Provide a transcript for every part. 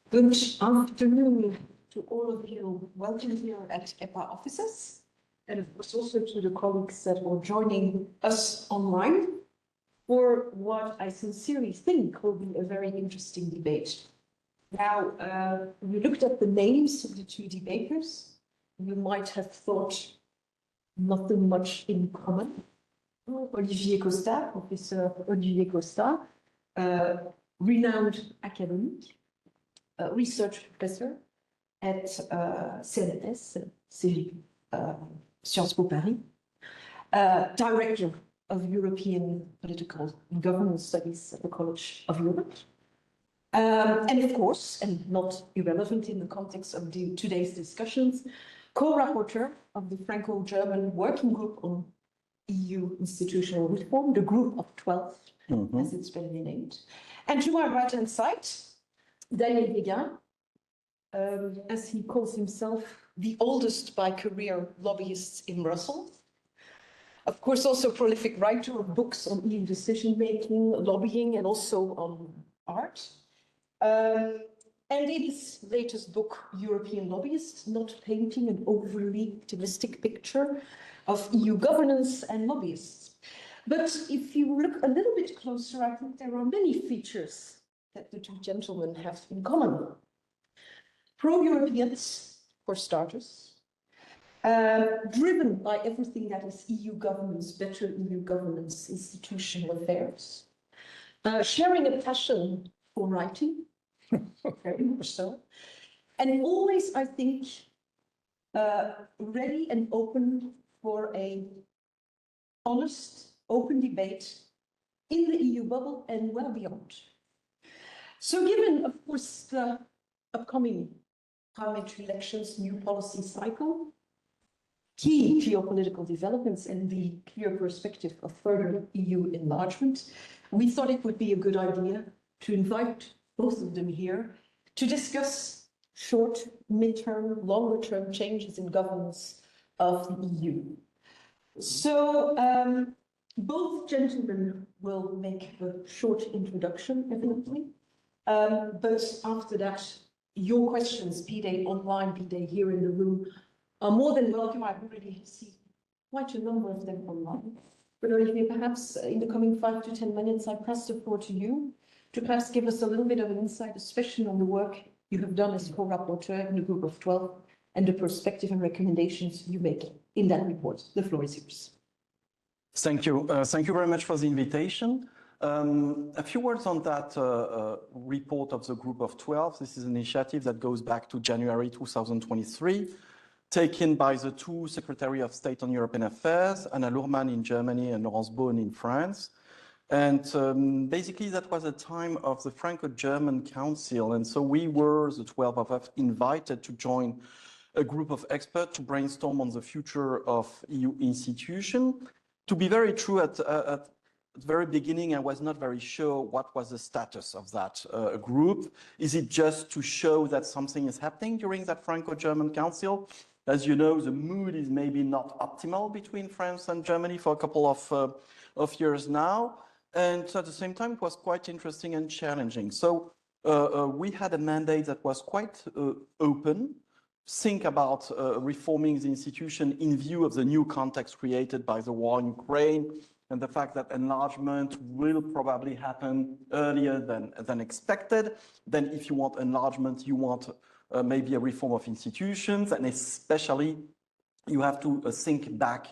Good afternoon to all of you. Welcome here at EPA offices, and of course also to the colleagues that are joining us online for what I sincerely think will be a very interesting debate. Now, you looked at the names of the two debaters. You might have thought nothing much in common. Olivier Costa, Professor Olivier Costa, renowned academic, research professor at CNS, Sciences Po Paris, director of European Political and Governance Studies at the College of Europe. And of course, and not irrelevant in the context of today's discussions, co-rapporteur of the Franco-German Working Group on EU Institutional Reform, the Group of 12, as it's been renamed. And to my right-hand side, Daniel Guéguen, as he calls himself, the oldest by career lobbyist in Brussels. Of course, also prolific writer of books on EU decision-making, lobbying, and also on art. And in his latest book, European Lobbyist, not painting an overly optimistic picture of EU governance and lobbyists. But if you look a little bit closer, I think there are many features that the two gentlemen have in common. Pro-Europeans, for starters, driven by everything that is EU governance, better EU governance, institutional affairs, sharing a passion for writing, very much so, and always, I think, ready and open for a honest, open debate in the EU bubble and well beyond. So given, of course, the upcoming parliamentary elections, new policy cycle, key geopolitical developments, and the clear perspective of further EU enlargement, we thought it would be a good idea to invite both of them here to discuss short, mid-term, longer-term changes in governance of the EU. So both gentlemen will make a short introduction, evidently. But after that, your questions, be they online, be they here in the room, are more than welcome. I already see quite a number of them online. But Olivier, perhaps in the coming 5 to 10 minutes, I pass the floor to you to perhaps give us a little bit of an insight, especially on the work you have done as co-rapporteur in the Group of 12 and the perspective and recommendations you make in that report. The floor is yours. Thank you. Thank you very much for the invitation. A few words on that report of the Group of 12. This is an initiative that goes back to January 2023, taken by the two Secretary of State on European Affairs, Anna Lohrmann in Germany and Laurence Bohn in France. And basically that was a time of the Franco-German Council. And so we were, the 12 of us, invited to join a group of experts to brainstorm on the future of EU institutions. To be very true, at the very beginning, I was not very sure what was the status of that group. Is it just to show that something is happening during that Franco-German Council? As you know, the mood is maybe not optimal between France and Germany for a couple of years now. And at the same time, it was quite interesting and challenging. So we had a mandate that was quite open, think about reforming the institution in view of the new context created by the war in Ukraine, and the fact that enlargement will probably happen earlier than expected. Then if you want enlargement, you want maybe a reform of institutions, and especially you have to think back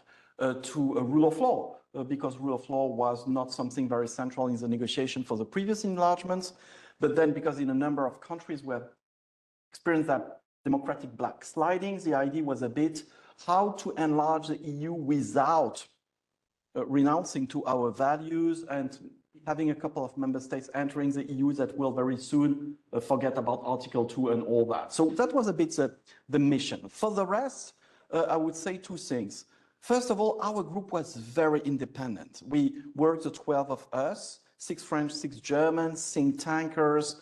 to a rule of law, because rule of law was not something very central in the negotiation for the previous enlargements. But then because in a number of countries we have experienced that democratic backsliding, the idea was a bit how to enlarge the EU without renouncing to our values and having a couple of member states entering the EU that will very soon forget about Article 2 and all that. So that was a bit the mission. For the rest, I would say two things. First of all, our group was very independent. We worked, the 12 of us, 6 French, 6 Germans, think tankers,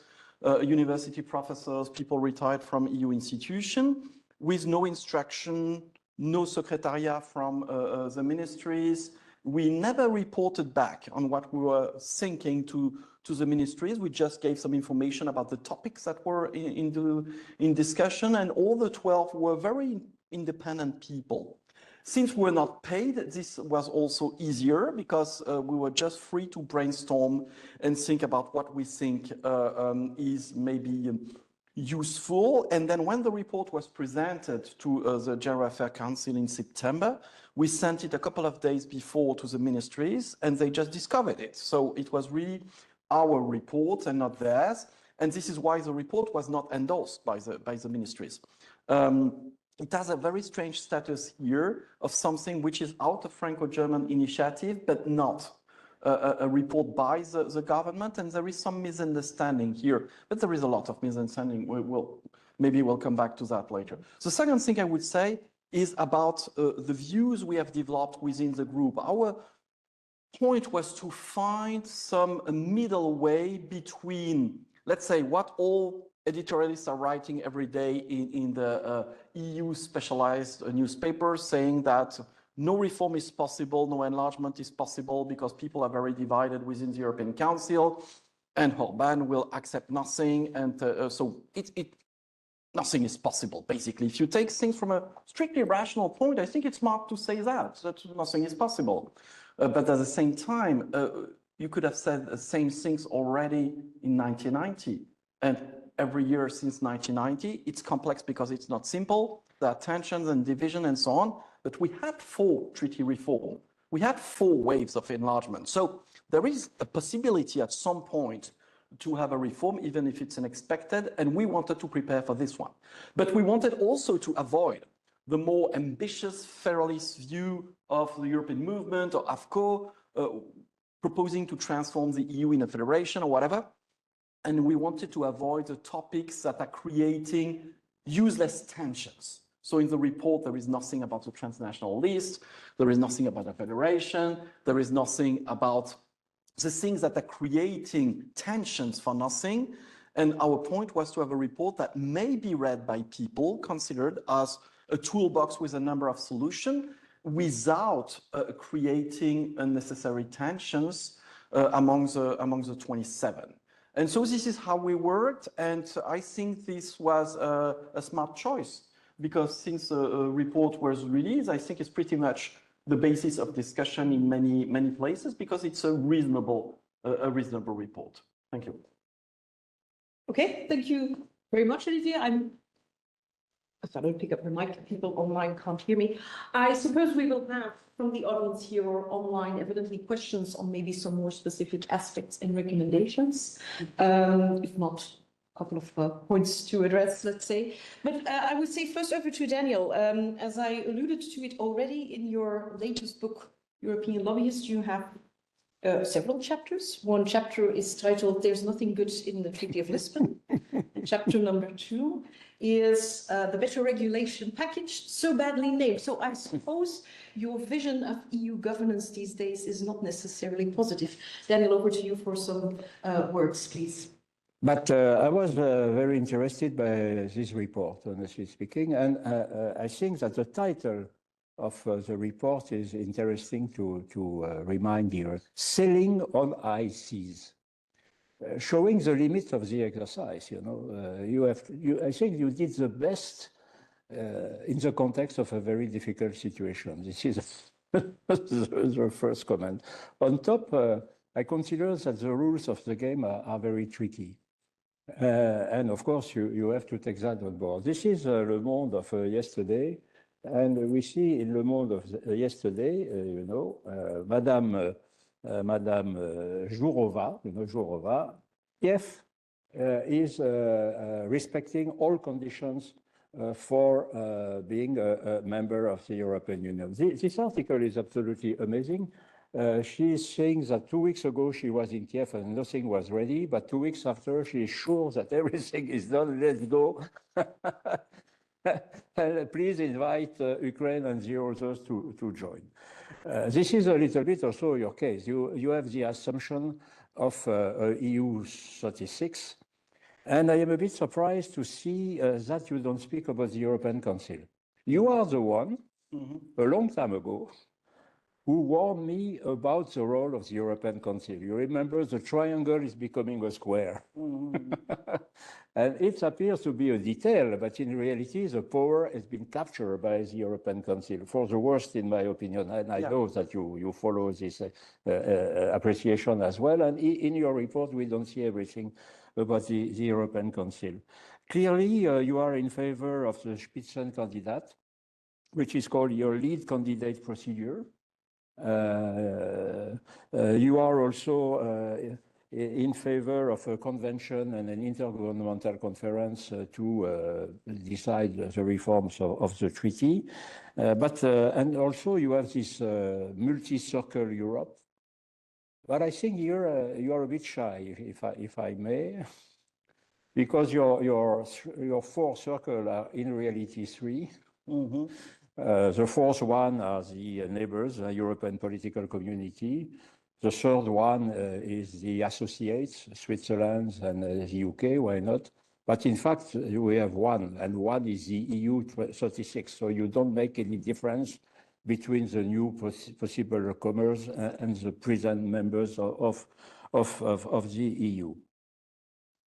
university professors, people retired from EU institution, with no instruction, no secretariat from the ministries. We never reported back on what we were thinking to to the ministries. We just gave some information about the topics that were in discussion, and all the 12 were very independent people. Since we're not paid, this was also easier because we were just free to brainstorm and think about what we think is maybe useful. And then when the report was presented to the General Affairs Council in September, we sent it a couple of days before to the ministries, and they just discovered it. So it was really our report and not theirs. And this is why the report was not endorsed by the ministries. It has a very strange status here of something which is out of Franco-German initiative, but not a report by the government. And there is some misunderstanding here, but there is a lot of misunderstanding. Maybe we'll come back to that later. The second thing I would say is about the views we have developed within the group. Our point was to find some middle way between, let's say, what all editorialists are writing every day in the EU specialized newspapers, saying that no reform is possible, no enlargement is possible because people are very divided within the European Council, and Orbán will accept nothing, and so nothing is possible, basically. If you take things from a strictly rational point, I think it's smart to say that nothing is possible. But at the same time, you could have said the same things already in 1990, and every year since 1990. It's complex because it's not simple. There are tensions and division and so on. But we had 4 treaty reform. We had 4 waves of enlargement. So there is a possibility at some point to have a reform, even if it's unexpected. And we wanted to prepare for this one. But we wanted also to avoid the more ambitious federalist view of the European movement or AFCO, proposing to transform the EU in a federation or whatever. And we wanted to avoid the topics that are creating useless tensions. So in the report, there is nothing about the transnational list. There is nothing about a federation. There is nothing about the things that are creating tensions for nothing. And our point was to have a report that may be read by people, considered as a toolbox with a number of solutions, without creating unnecessary tensions among the 27. And so this is how we worked, and I think this was a smart choice, because since the report was released, I think it's pretty much the basis of discussion in many places, because it's a reasonable report. Thank you. Okay, thank you very much, Olivier. If I don't pick up the mic, people online can't hear me. I suppose we will have from the audience here or online evidently questions on maybe some more specific aspects and recommendations. If not, a couple of points to address, let's say. But I would say first over to Daniel. As I alluded to it already in your latest book, European Lobbyist, you have several chapters. One chapter is titled "There's Nothing Good in the Treaty of Lisbon." And chapter number 2 is the Better Regulation Package, so badly named. So I suppose your vision of EU governance these days is not necessarily positive. Daniel, over to you for some words, please. But I was very interested by this report, honestly speaking, and I think that the title of the report is interesting to remind here. Sailing on high seas, showing the limits of the exercise. You know, I think you did the best in the context of a very difficult situation. This is the first comment. On top, I consider that the rules of the game are very tricky. And of course, you have to take that on board. This is Le Monde of yesterday. And we see in Le Monde of yesterday, you know, Madame Jourova, you know, Jourova, Kiev is respecting all conditions for being a member of the European Union. This article is absolutely amazing. She is saying that 2 weeks ago she was in Kiev and nothing was ready, but 2 weeks after she is sure that everything is done. Let's go. Please invite Ukraine and the others to join. This is a little bit also your case. You have the assumption of EU 36, and I am a bit surprised to see that you don't speak about the European Council. You are the one, a long time ago, who warned me about the role of the European Council. You remember the triangle is becoming a square. And it appears to be a detail, but in reality, the power has been captured by the European Council, for the worst, in my opinion. And I know that you follow this appreciation as well. And in your report, we don't see everything about the European Council. Clearly, you are in favor of the Spitzenkandidat, which is called your lead candidate procedure. You are also in favor of a convention and an intergovernmental conference to decide the reforms of the treaty. And also you have this multi-circle Europe. But I think you are a bit shy, if I may, because your four circles are in reality three. The fourth one are the neighbors, the European political community. The third one is the associates, Switzerland and the UK, why not? But in fact, we have one, and one is the EU 36. So you don't make any difference between the new possible newcomers and the present members of the EU.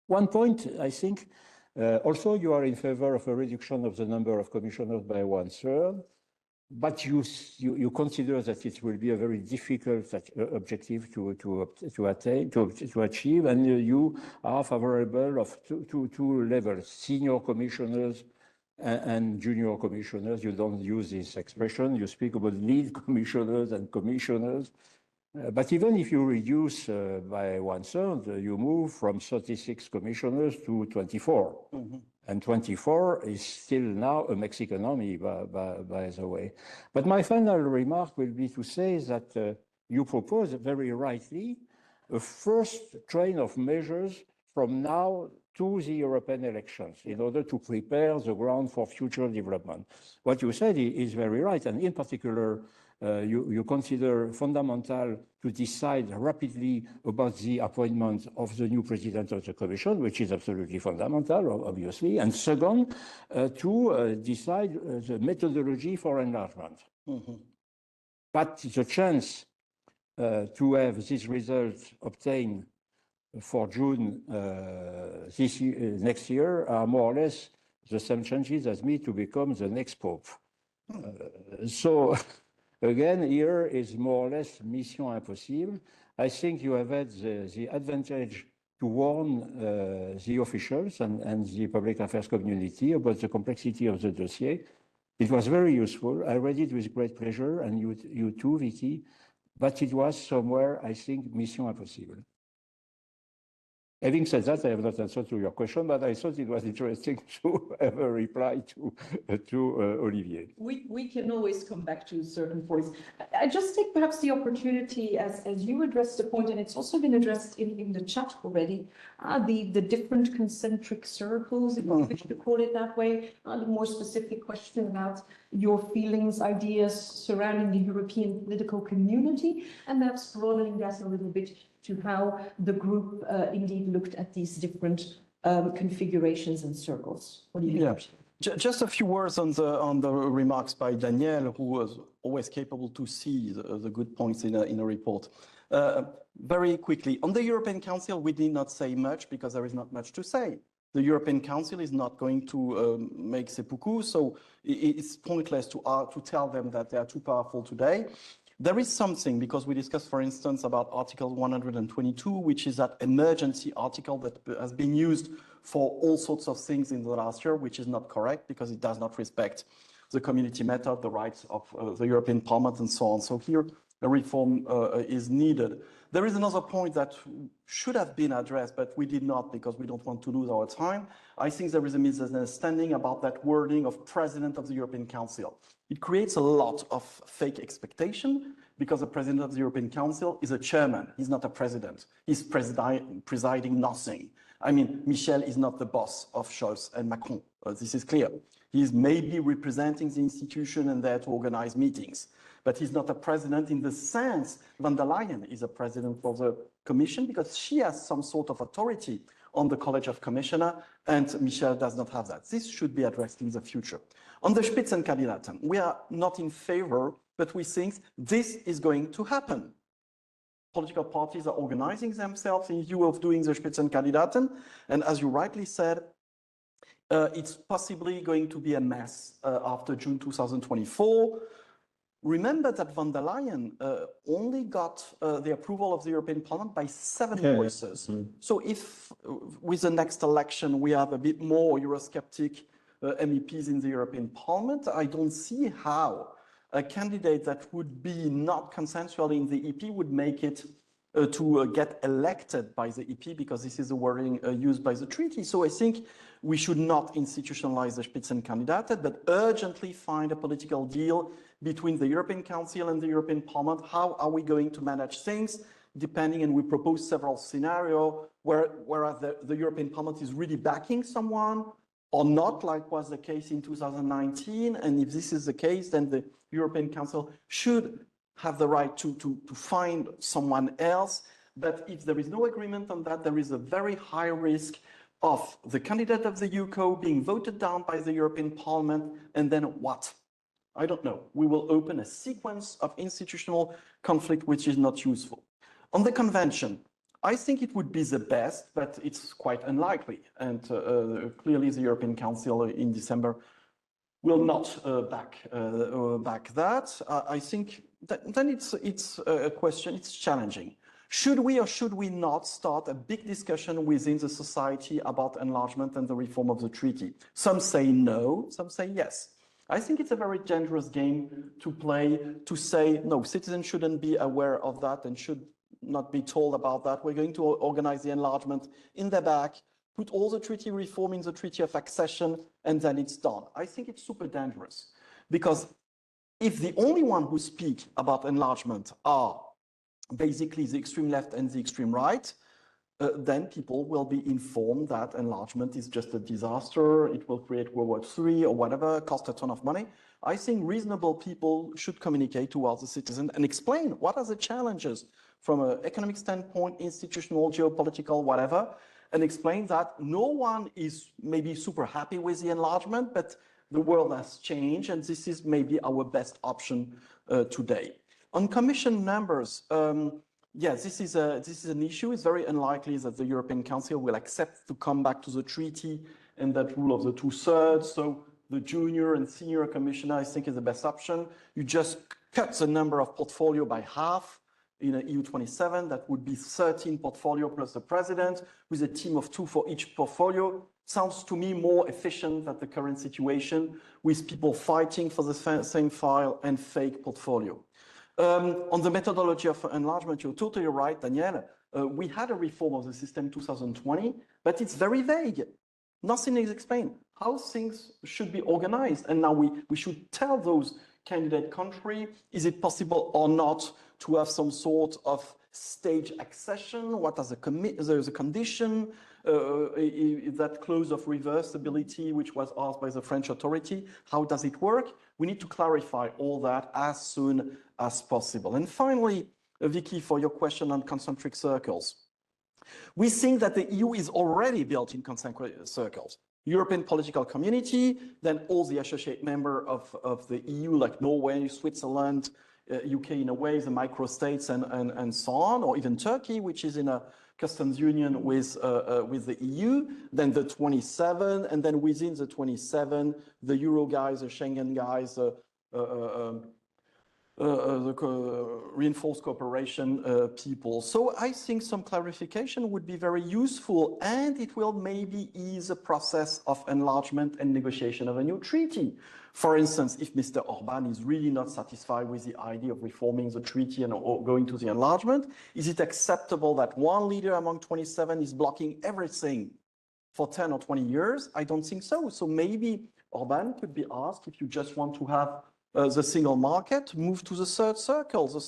One point, I think, also you are in favor of a reduction of the number of commissioners by 1/3, but you consider that it will be a very difficult objective to achieve, and you are favorable of two levels, senior commissioners and junior commissioners. You don't use this expression. You speak about lead commissioners and commissioners. But even if you reduce by 1/3, you move from 36 commissioners to 24. And 24 is still now a Mexican army, by the way. But my final remark will be to say that you propose, very rightly, a first train of measures from now to the European elections in order to prepare the ground for future development. What you said is very right, and in particular, you consider fundamental to decide rapidly about the appointment of the new president of the Commission, which is absolutely fundamental, obviously, and second, to decide the methodology for enlargement. But the chance to have this result obtained for June next year are more or less the same chances as me to become the next Pope. So again, here is more or less mission impossible. I think you have had the advantage to warn the officials and the public affairs community about the complexity of the dossier. It was very useful. I read it with great pleasure, and you too, Vicky, but it was somewhere, I think, mission impossible. Having said that, I have not answered to your question, but I thought it was interesting to have a reply to Olivier. We can always come back to certain points. I just take perhaps the opportunity, as you addressed the point, and it's also been addressed in the chat already, the different concentric circles, if you wish to call it that way, the more specific question about your feelings, ideas surrounding the European political community, and that's broadening that a little bit to how the group indeed looked at these different configurations and circles. What do you think? Just a few words on the remarks by Daniel, who was always capable to see the good points in a report. Very quickly, on the European Council, we did not say much because there is not much to say. The European Council is not going to make seppuku, so it's pointless to tell them that they are too powerful today. There is something, because we discussed, for instance, about Article 122, which is that emergency article that has been used for all sorts of things in the last year, which is not correct because it does not respect the community method, the rights of the European Parliament, and so on. So here, a reform is needed. There is another point that should have been addressed, but we did not because we don't want to lose our time. I think there is a misunderstanding about that wording of President of the European Council. It creates a lot of fake expectation because the President of the European Council is a chairman. He's not a president. He's presiding nothing. I mean, Michel is not the boss of Scholz and Macron. This is clear. He's maybe representing the institution and there to organize meetings. But he's not a president in the sense von der Leyen is a president for the Commission because she has some sort of authority on the College of Commissioners, and Michel does not have that. This should be addressed in the future. On the Spitzenkandidaten, we are not in favor but we think this is going to happen. Political parties are organizing themselves in view of doing the Spitzenkandidaten, and as you rightly said, it's possibly going to be a mess after June 2024. Remember that von der Leyen only got the approval of the European Parliament by 7 voices. So if with the next election we have a bit more Eurosceptic MEPs in the European Parliament, I don't see how a candidate that would be not consensual in the EP would make it to get elected by the EP, because this is the wording used by the treaty. So I think we should not institutionalize the Spitzenkandidaten, but urgently find a political deal between the European Council and the European Parliament. How are we going to manage things, depending, and we propose several scenarios where the European Parliament is really backing someone or not, like was the case in 2019. And if this is the case, then the European Council should have the right to find someone else. But if there is no agreement on that, there is a very high risk of the candidate of the UCO being voted down by the European Parliament, and then what? I don't know. We will open a sequence of institutional conflict which is not useful. On the convention, I think it would be the best, but it's quite unlikely. And clearly the European Council in December will not back that. I think that then it's a question, it's challenging. Should we or should we not start a big discussion within the society about enlargement and the reform of the treaty? Some say no, some say yes. I think it's a very dangerous game to play, to say, no, citizens shouldn't be aware of that and should not be told about that. We're going to organize the enlargement in the back, put all the treaty reform in the Treaty of Accession, and then it's done. I think it's super dangerous, because if the only one who speak about enlargement are basically the extreme left and the extreme right, then people will be informed that enlargement is just a disaster, it will create World War III or whatever, cost a ton of money. I think reasonable people should communicate towards the citizen and explain what are the challenges from an economic standpoint, institutional, geopolitical, whatever, and explain that no one is maybe super happy with the enlargement, but the world has changed and this is maybe our best option today. On Commission members, yes, this is an issue. It's very unlikely that the European Council will accept to come back to the treaty and that rule of the 2/3. So the junior and senior commissioner, I think, is the best option. You just cut the number of portfolio by half in an EU27. That would be 13 portfolio plus the president, with a team of 2 for each portfolio. Sounds to me more efficient than the current situation, with people fighting for the same file and fake portfolio. On the methodology of enlargement, you're totally right, Daniel. We had a reform of the system 2020, but it's very vague. Nothing is explained how things should be organized. And now we should tell those candidate country, is it possible or not to have some sort of stage accession? What are the condition? That clause of reversibility, which was asked by the French authority, how does it work? We need to clarify all that as soon as possible. And finally, Vicky, for your question on concentric circles. We think that the EU is already built in concentric circles. European political community, then all the associate members of the EU, like Norway, Switzerland, UK in a way, the microstates and so on, or even Turkey, which is in a customs union with the EU, then the 27, and then within the 27, the Euro guys, the Schengen guys, reinforced cooperation people. So I think some clarification would be very useful, and it will maybe ease the process of enlargement and negotiation of a new treaty. For instance, if Mr. Orbán is really not satisfied with the idea of reforming the treaty and or going to the enlargement, is it acceptable that one leader among 27 is blocking everything for 10 or 20 years? I don't think so. So maybe Orbán could be asked, if you just want to have the single market, move to the third circle, the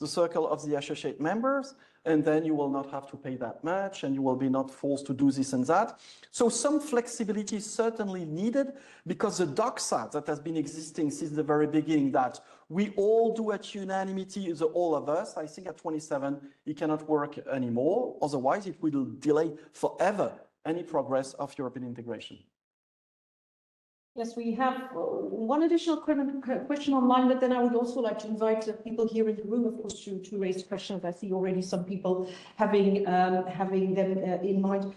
circle of the associate members, and then you will not have to pay that much, and you will be not forced to do this and that. So some flexibility is certainly needed, because the doxa that has been existing since the very beginning, that we all do at unanimity, the all of us, I think at 27, it cannot work anymore. Otherwise, it will delay forever any progress of European integration. Yes, we have one additional question online, but then I would also like to invite people here in the room, of course, to raise questions. I see already some people having them in mind.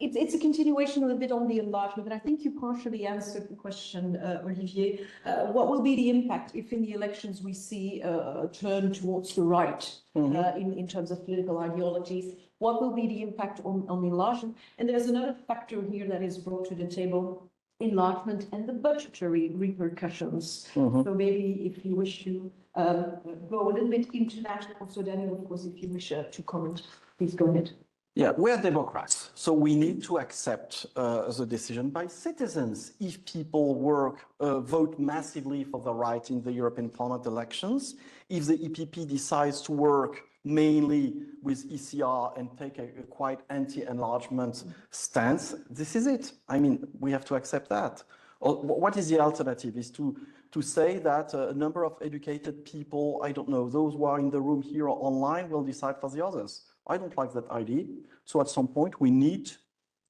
It's a continuation a little bit on the enlargement, and I think you partially answered the question, Olivier. What will be the impact if in the elections we see a turn towards the right in terms of political ideologies? What will be the impact on enlargement? And there's another factor here that is brought to the table: enlargement and the budgetary repercussions. So maybe if you wish to go a little bit into that, also Daniel, of course, if you wish to comment, please go ahead. Yeah, we're democrats, so we need to accept the decision by citizens. If people vote massively for the right in the European Parliament elections, if the EPP decides to work mainly with ECR and take a quite anti-enlargement stance, this is it. I mean, we have to accept that. What is the alternative? Is to say that a number of educated people, I don't know, those who are in the room here or online, will decide for the others. I don't like that idea. So at some point, we need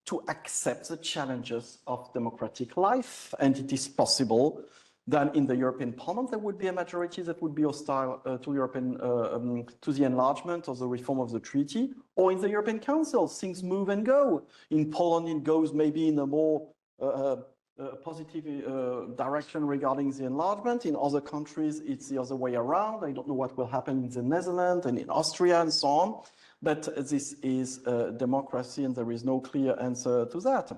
to accept the challenges of democratic life. And it is possible that in the European Parliament, there would be a majority that would be hostile to the enlargement or the reform of the treaty, or in the European Council, things move and go. In Poland, it goes maybe in a more positive direction regarding the enlargement. In other countries, it's the other way around. I don't know what will happen in the Netherlands and in Austria and so on. But this is democracy, and there is no clear answer to that.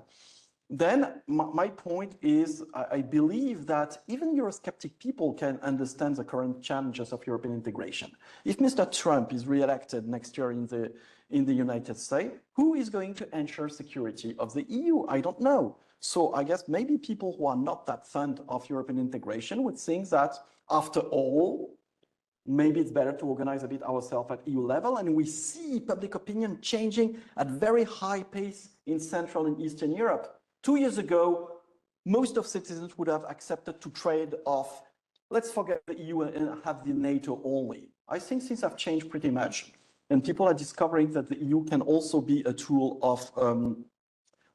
Then my point is, I believe that even Eurosceptic people can understand the current challenges of European integration. If Mr. Trump is re-elected next year in the United States, who is going to ensure security of the EU? I don't know. So I guess maybe people who are not that fond of European integration would think that, after all, maybe it's better to organize a bit ourselves at EU level. And we see public opinion changing at very high pace in Central and Eastern Europe. 2 years ago, most of citizens would have accepted to trade off, let's forget the EU and have the NATO only. I think things have changed pretty much. And people are discovering that the EU can also be a tool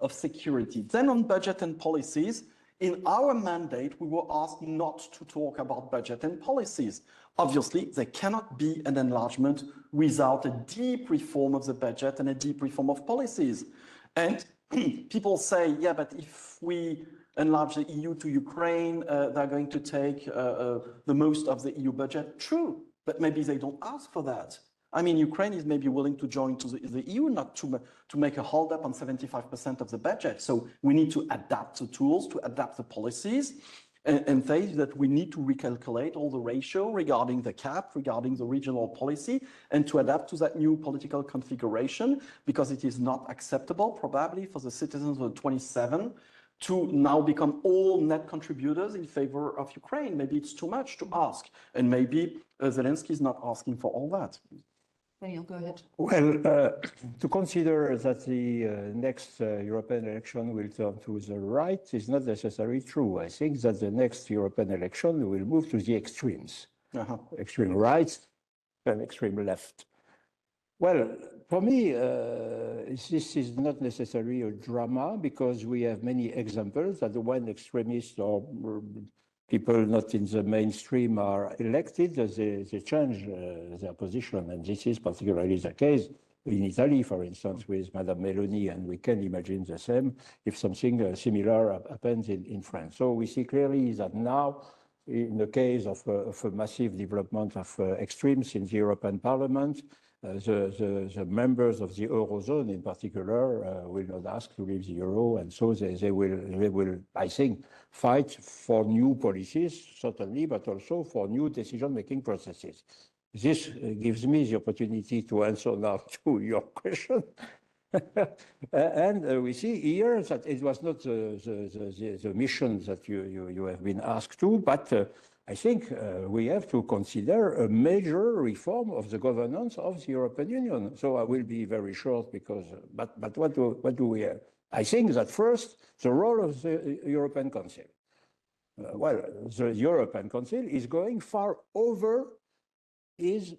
of security. Then on budget and policies, in our mandate, we were asked not to talk about budget and policies. Obviously, there cannot be an enlargement without a deep reform of the budget and a deep reform of policies. And people say, yeah, but if we enlarge the EU to Ukraine, they're going to take the most of the EU budget. True, but maybe they don't ask for that. I mean, Ukraine is maybe willing to join to the EU, not to make a hold up on 75% of the budget. So we need to adapt the tools, to adapt the policies, and say that we need to recalculate all the ratio regarding the cap, regarding the regional policy, and to adapt to that new political configuration, because it is not acceptable, probably, for the citizens of the 27 to now become all net contributors in favor of Ukraine. Maybe it's too much to ask, and maybe Zelensky is not asking for all that. Daniel, go ahead. Well, to consider that the next European election will turn to the right is not necessarily true. I think that the next European election will move to the extremes, extreme right and extreme left. Well, for me, this is not necessarily a drama, because we have many examples that when extremists or people not in the mainstream are elected, they change their position. And this is particularly the case in Italy, for instance, with Madame Meloni, and we can imagine the same if something similar happens in France. So we see clearly that now, in the case of a massive development of extremes in the European Parliament, the members of the Eurozone in particular will not ask to leave the Euro, and so they will, I think, fight for new policies, certainly, but also for new decision-making processes. This gives me the opportunity to answer now to your question. And we see here that it was not the mission that you have been asked to, but I think we have to consider a major reform of the governance of the European Union. So I will be very short, because, but what do we have? I think that first, the role of the European Council. Well, the European Council is going far over its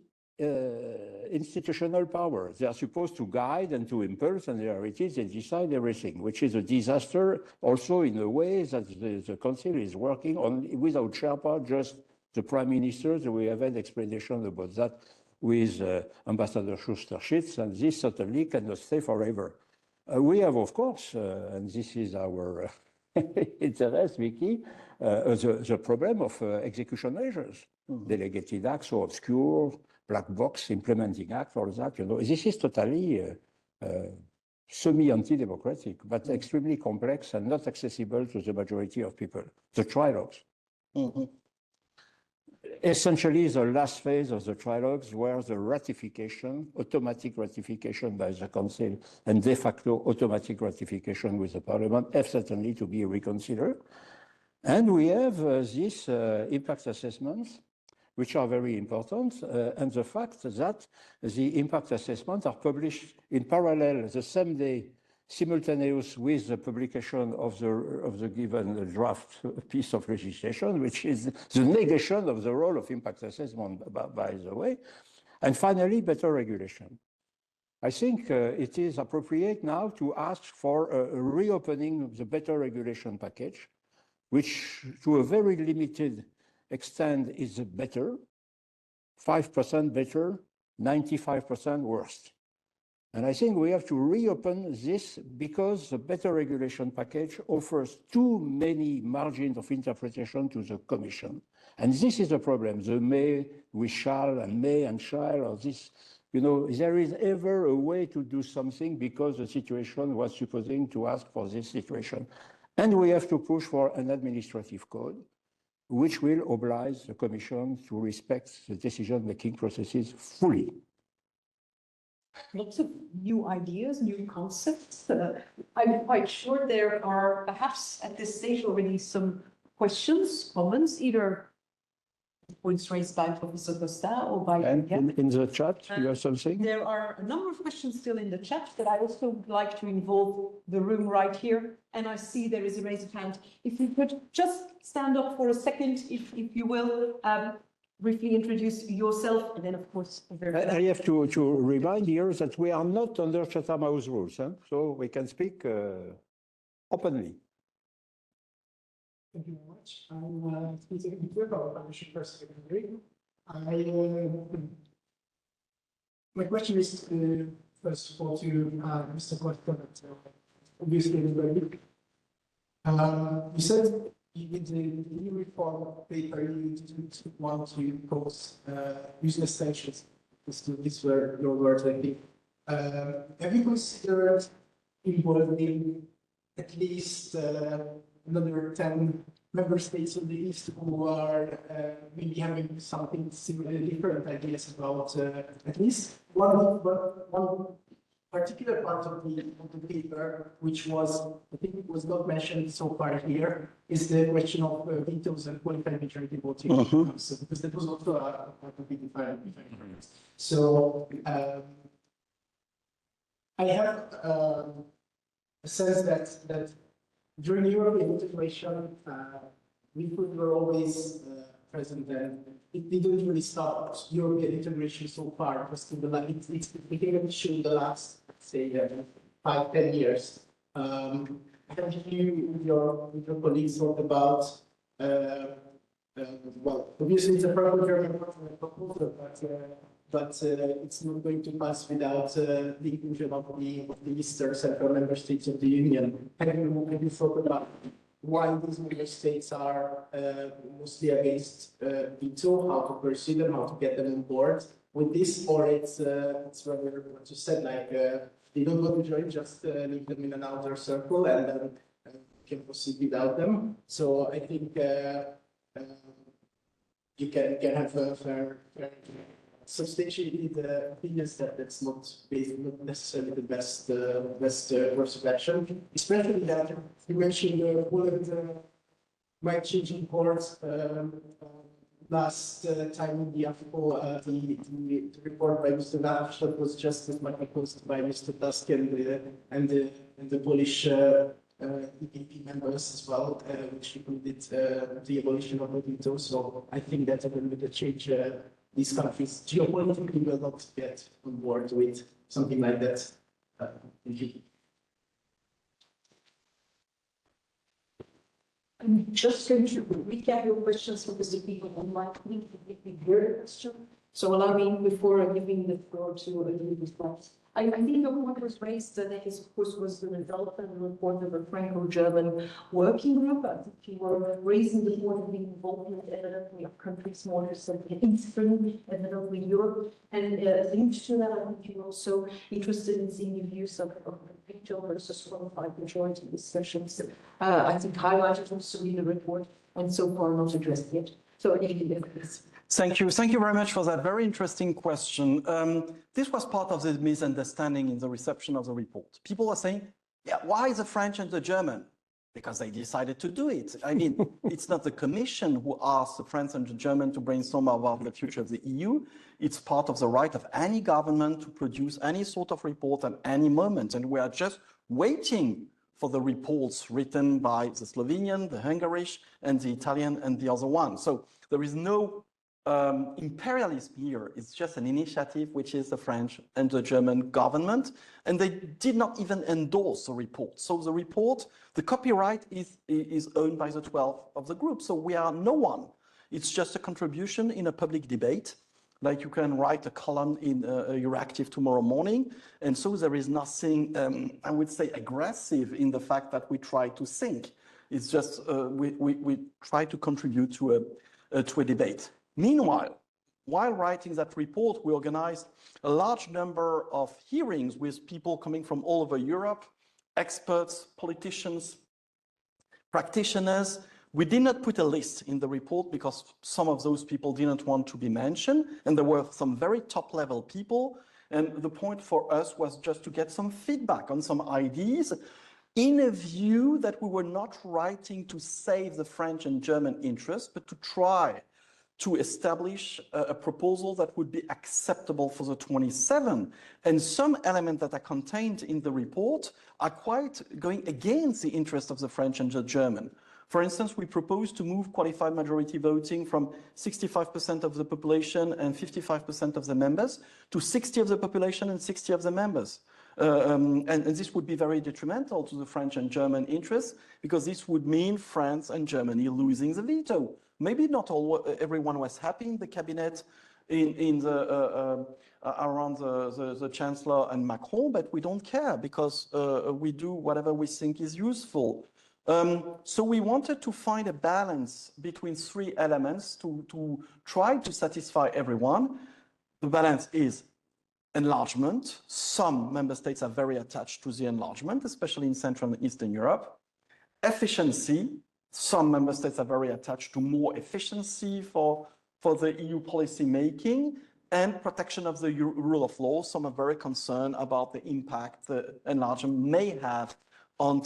institutional power. They are supposed to guide and to impulse, and there it is, they decide everything, which is a disaster also in a way that the Council is working on without Sherpa, just the Prime Minister. So we have had explanation about that with Ambassador Schuster-Schitz, and this certainly cannot stay forever. We have, of course, and this is our interest, Vicky, the problem of execution measures. Delegated acts, so obscure, black box, implementing act, all that, you know. This is totally semi-anti-democratic, but extremely complex and not accessible to the majority of people. The trilogues. Essentially, the last phase of the trilogues were the ratification, automatic ratification by the Council, and de facto automatic ratification with the Parliament have certainly to be reconsidered. And we have these impact assessments, which are very important, and the fact that the impact assessments are published in parallel the same day, simultaneous with the publication of the given draft piece of legislation, which is the negation of the role of impact assessment, by the way. And finally, better regulation. I think it is appropriate now to ask for a reopening of the better regulation package, which to a very limited extent is better, 5% better, 95% worse. And I think we have to reopen this because the better regulation package offers too many margins of interpretation to the Commission. And this is a problem. The may, we shall, and may and shall, or this, you know, there is ever a way to do something because the situation was supposing to ask for this situation. And we have to push for an administrative code, which will oblige the Commission to respect the decision-making processes fully. Lots of new ideas, new concepts. I'm quite sure there are perhaps at this stage already some questions, comments, either points raised by Professor Costa or by... And in the chat, you have something? There are a number of questions still in the chat, but I also would like to involve the room right here. And I see there is a raised hand. If you could just stand up for a second, if you will, briefly introduce yourself, and then, of course, I have to remind here that we are not under Chatham House rules, so we can speak openly. Thank you very much. I'm Peter Guéguen, Publishing Press Secretary. My question is, first of all, to Mr. Costa, obviously, you said in the new reform paper, you didn't want to impose useless sanctions. These were your words, I think. Have you considered involving at least another 10 member states of the East who are maybe having something similar, different ideas about at least one particular part of the paper, which was, I think it was not mentioned so far here, is the question of vetoes and qualified majority voting. So, because that was also a part of the defining. So I have a sense that during European integration, we were always present, and it didn't really stop European integration so far. It's became an issue in the last, say, 5-10 years. Have you, with your colleagues, thought about? Well, obviously it's a German proposal, but it's not going to pass without the inclusion of the Eastern Central member states of the Union. Have you thought about why these member states are mostly against veto, how to pursue them, how to get them on board with this, or it's rather what you said, like they don't want to join, just leave them in an outer circle and then can proceed without them. So I think you can have a fair substantiated opinions that that's not necessarily the best course of action, especially that you mentioned Poland might change in courts last time in the article, the report by Mr. Nash that was just as much posted by Mr. Tusk and the Polish EPP members as well, which included the abolition of the veto. So I think that's a little bit of change these countries geopolitically will not get on board with something like that. Thank you. I'm just going to recap your questions because the people online didn't hear the question. So allow me, before giving the floor to Olivier Costa, I think the point was raised that is, of course, was the result of the report of a Franco-German working group. I think you were raising the point of the involvement evidently of countries more interested in Eastern, evidently Europe, and linked to that, I think you're also interested in seeing the views of veto versus qualified majority discussions. I think highlighted also in the report, and so far not addressed yet. So Olivier, please. Thank you. Thank you very much for that very interesting question. This was part of the misunderstanding in the reception of the report. People were saying, yeah, why the French and the German? Because they decided to do it. I mean, it's not the Commission who asked the French and the German to brainstorm about the future of the EU. It's part of the right of any government to produce any sort of report at any moment. And we are just waiting for the reports written by the Slovenian, the Hungarian, and the Italian, and the other one. So there is no imperialism here. It's just an initiative which is the French and the German government, and they did not even endorse the report. So the report, the copyright is owned by the 12 of the group. So we are no one. It's just a contribution in a public debate, like you can write a column in Euractiv tomorrow morning. And so there is nothing, I would say, aggressive in the fact that we try to think. It's just we try to contribute to a debate. Meanwhile, while writing that report, we organized a large number of hearings with people coming from all over Europe, experts, politicians, practitioners. We did not put a list in the report because some of those people didn't want to be mentioned, and there were some very top-level people. And the point for us was just to get some feedback on some ideas in a view that we were not writing to save the French and German interests, but to try to establish a proposal that would be acceptable for the 27. And some elements that are contained in the report are quite going against the interest of the French and the German. For instance, we propose to move qualified majority voting from 65% of the population and 55% of the members to 60% of the population and 60% of the members. And this would be very detrimental to the French and German interests, because this would mean France and Germany losing the veto. Maybe not everyone was happy in the cabinet around the Chancellor and Macron, but we don't care because we do whatever we think is useful. So we wanted to find a balance between three elements to try to satisfy everyone. The balance is enlargement. Some member states are very attached to the enlargement, especially in Central and Eastern Europe. Efficiency. Some member states are very attached to more efficiency for the EU policy making, and protection of the rule of law. Some are very concerned about the impact the enlargement may have on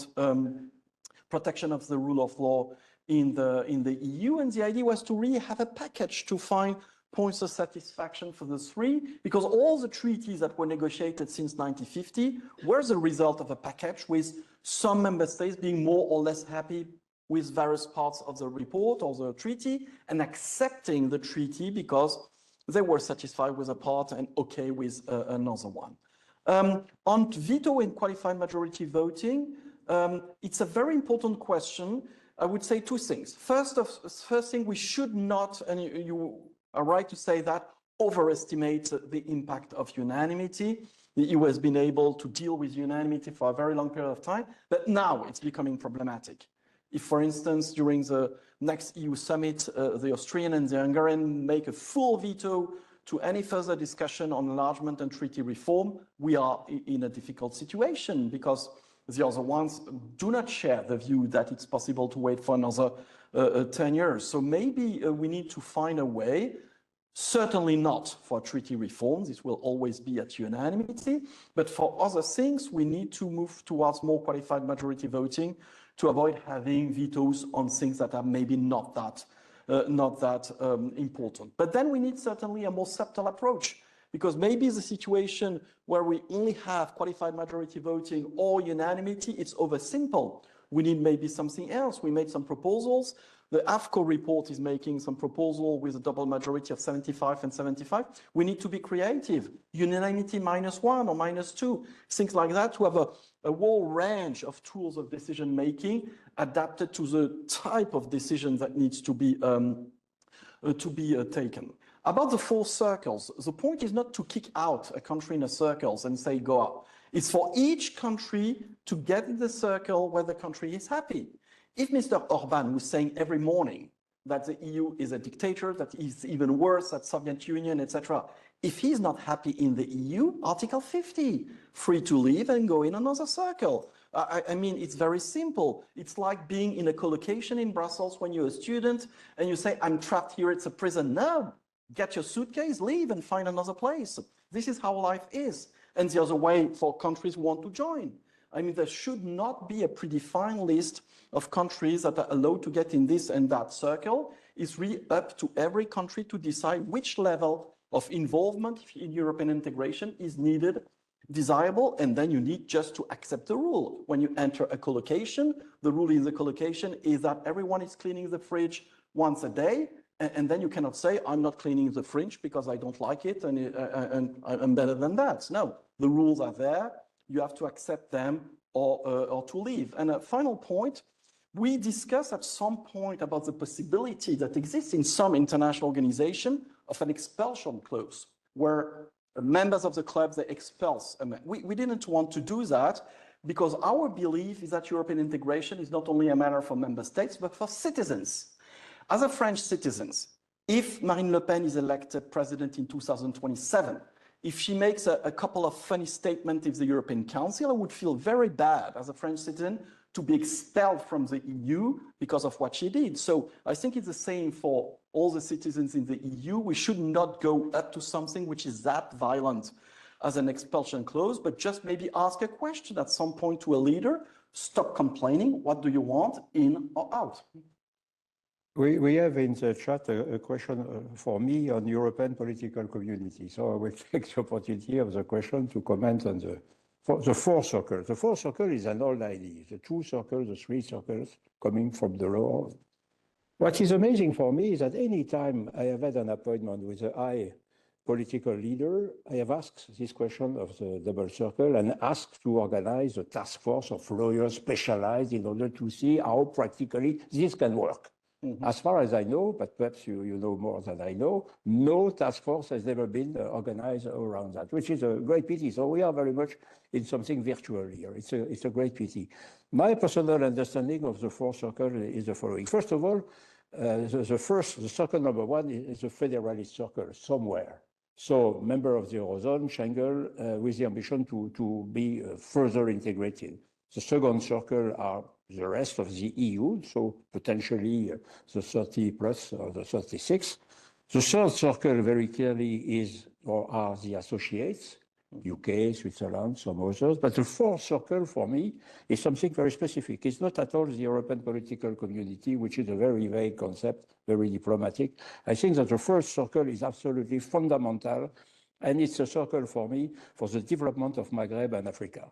protection of the rule of law in the EU. And the idea was to really have a package to find points of satisfaction for the three, because all the treaties that were negotiated since 1950 were the result of a package with some member states being more or less happy with various parts of the report or the treaty, and accepting the treaty because they were satisfied with a part and okay with another one. On veto and qualified majority voting, it's a very important question. I would say two things. First thing, we should not, and you are right to say that, overestimate the impact of unanimity. The EU has been able to deal with unanimity for a very long period of time, but now it's becoming problematic. If, for instance, during the next EU summit, the Austrian and the Hungarian make a full veto to any further discussion on enlargement and treaty reform, we are in a difficult situation, because the other ones do not share the view that it's possible to wait for another 10 years. So maybe we need to find a way, certainly not for treaty reform, this will always be at unanimity, but for other things, we need to move towards more qualified majority voting to avoid having vetoes on things that are maybe not that important. But then we need certainly a more subtle approach, because maybe the situation where we only have qualified majority voting or unanimity, it's oversimple. We need maybe something else. We made some proposals. The AFCO report is making some proposal with a double majority of 75 and 75. We need to be creative. Unanimity -1 or -2, things like that, to have a whole range of tools of decision making adapted to the type of decision that needs to be taken. About the 4 circles, the point is not to kick out a country in a circle and say go up. It's for each country to get in the circle where the country is happy. If Mr. Orban was saying every morning that the EU is a dictator, that is even worse than Soviet Union, etc., if he's not happy in the EU, Article 50, free to leave and go in another circle. I mean, it's very simple. It's like being in a collocation in Brussels when you're a student and you say, I'm trapped here, it's a prison. No, get your suitcase, leave and find another place. This is how life is. And the other way for countries who want to join. I mean, there should not be a predefined list of countries that are allowed to get in this and that circle. It's really up to every country to decide which level of involvement in European integration is needed, desirable, and then you need just to accept the rule. When you enter a collocation, the rule in the collocation is that everyone is cleaning the fridge once a day, and then you cannot say, I'm not cleaning the fridge because I don't like it and I'm better than that. No, the rules are there. You have to accept them or to leave. And a final point, we discussed at some point about the possibility that exists in some international organization of an expulsion clause, where members of the club, they expel. We didn't want to do that because our belief is that European integration is not only a matter for member states, but for citizens. As a French citizen, if Marine Le Pen is elected president in 2027, if she makes a couple of funny statements in the European Council, I would feel very bad as a French citizen to be expelled from the EU because of what she did. So I think it's the same for all the citizens in the EU. We should not go up to something which is that violent as an expulsion clause, but just maybe ask a question at some point to a leader, stop complaining, what do you want, in or out? We have in the chat a question for me on European political community. So I will take the opportunity of the question to comment on the 4 circles. The 4 circle is an old idea. The 2 circles, the 3 circles coming from the law. What is amazing for me is that any time I have had an appointment with a high political leader, I have asked this question of the double circle and asked to organize a task force of lawyers specialized in order to see how practically this can work. As far as I know, but perhaps you know more than I know, no task force has ever been organized around that, which is a great pity. So we are very much in something virtual here. It's a great pity. My personal understanding of the 4 circle is the following. First of all, the circle number 1 is a federalist circle somewhere. So member of the Eurozone, Schengen, with the ambition to be further integrated. The second circle are the rest of the EU, so potentially the 30 plus or the 36. The third circle very clearly is or are the associates, UK, Switzerland, some others. But the 4th circle for me is something very specific. It's not at all the European political community, which is a very vague concept, very diplomatic. I think that the 1st circle is absolutely fundamental, and it's a circle for me for the development of Maghreb and Africa.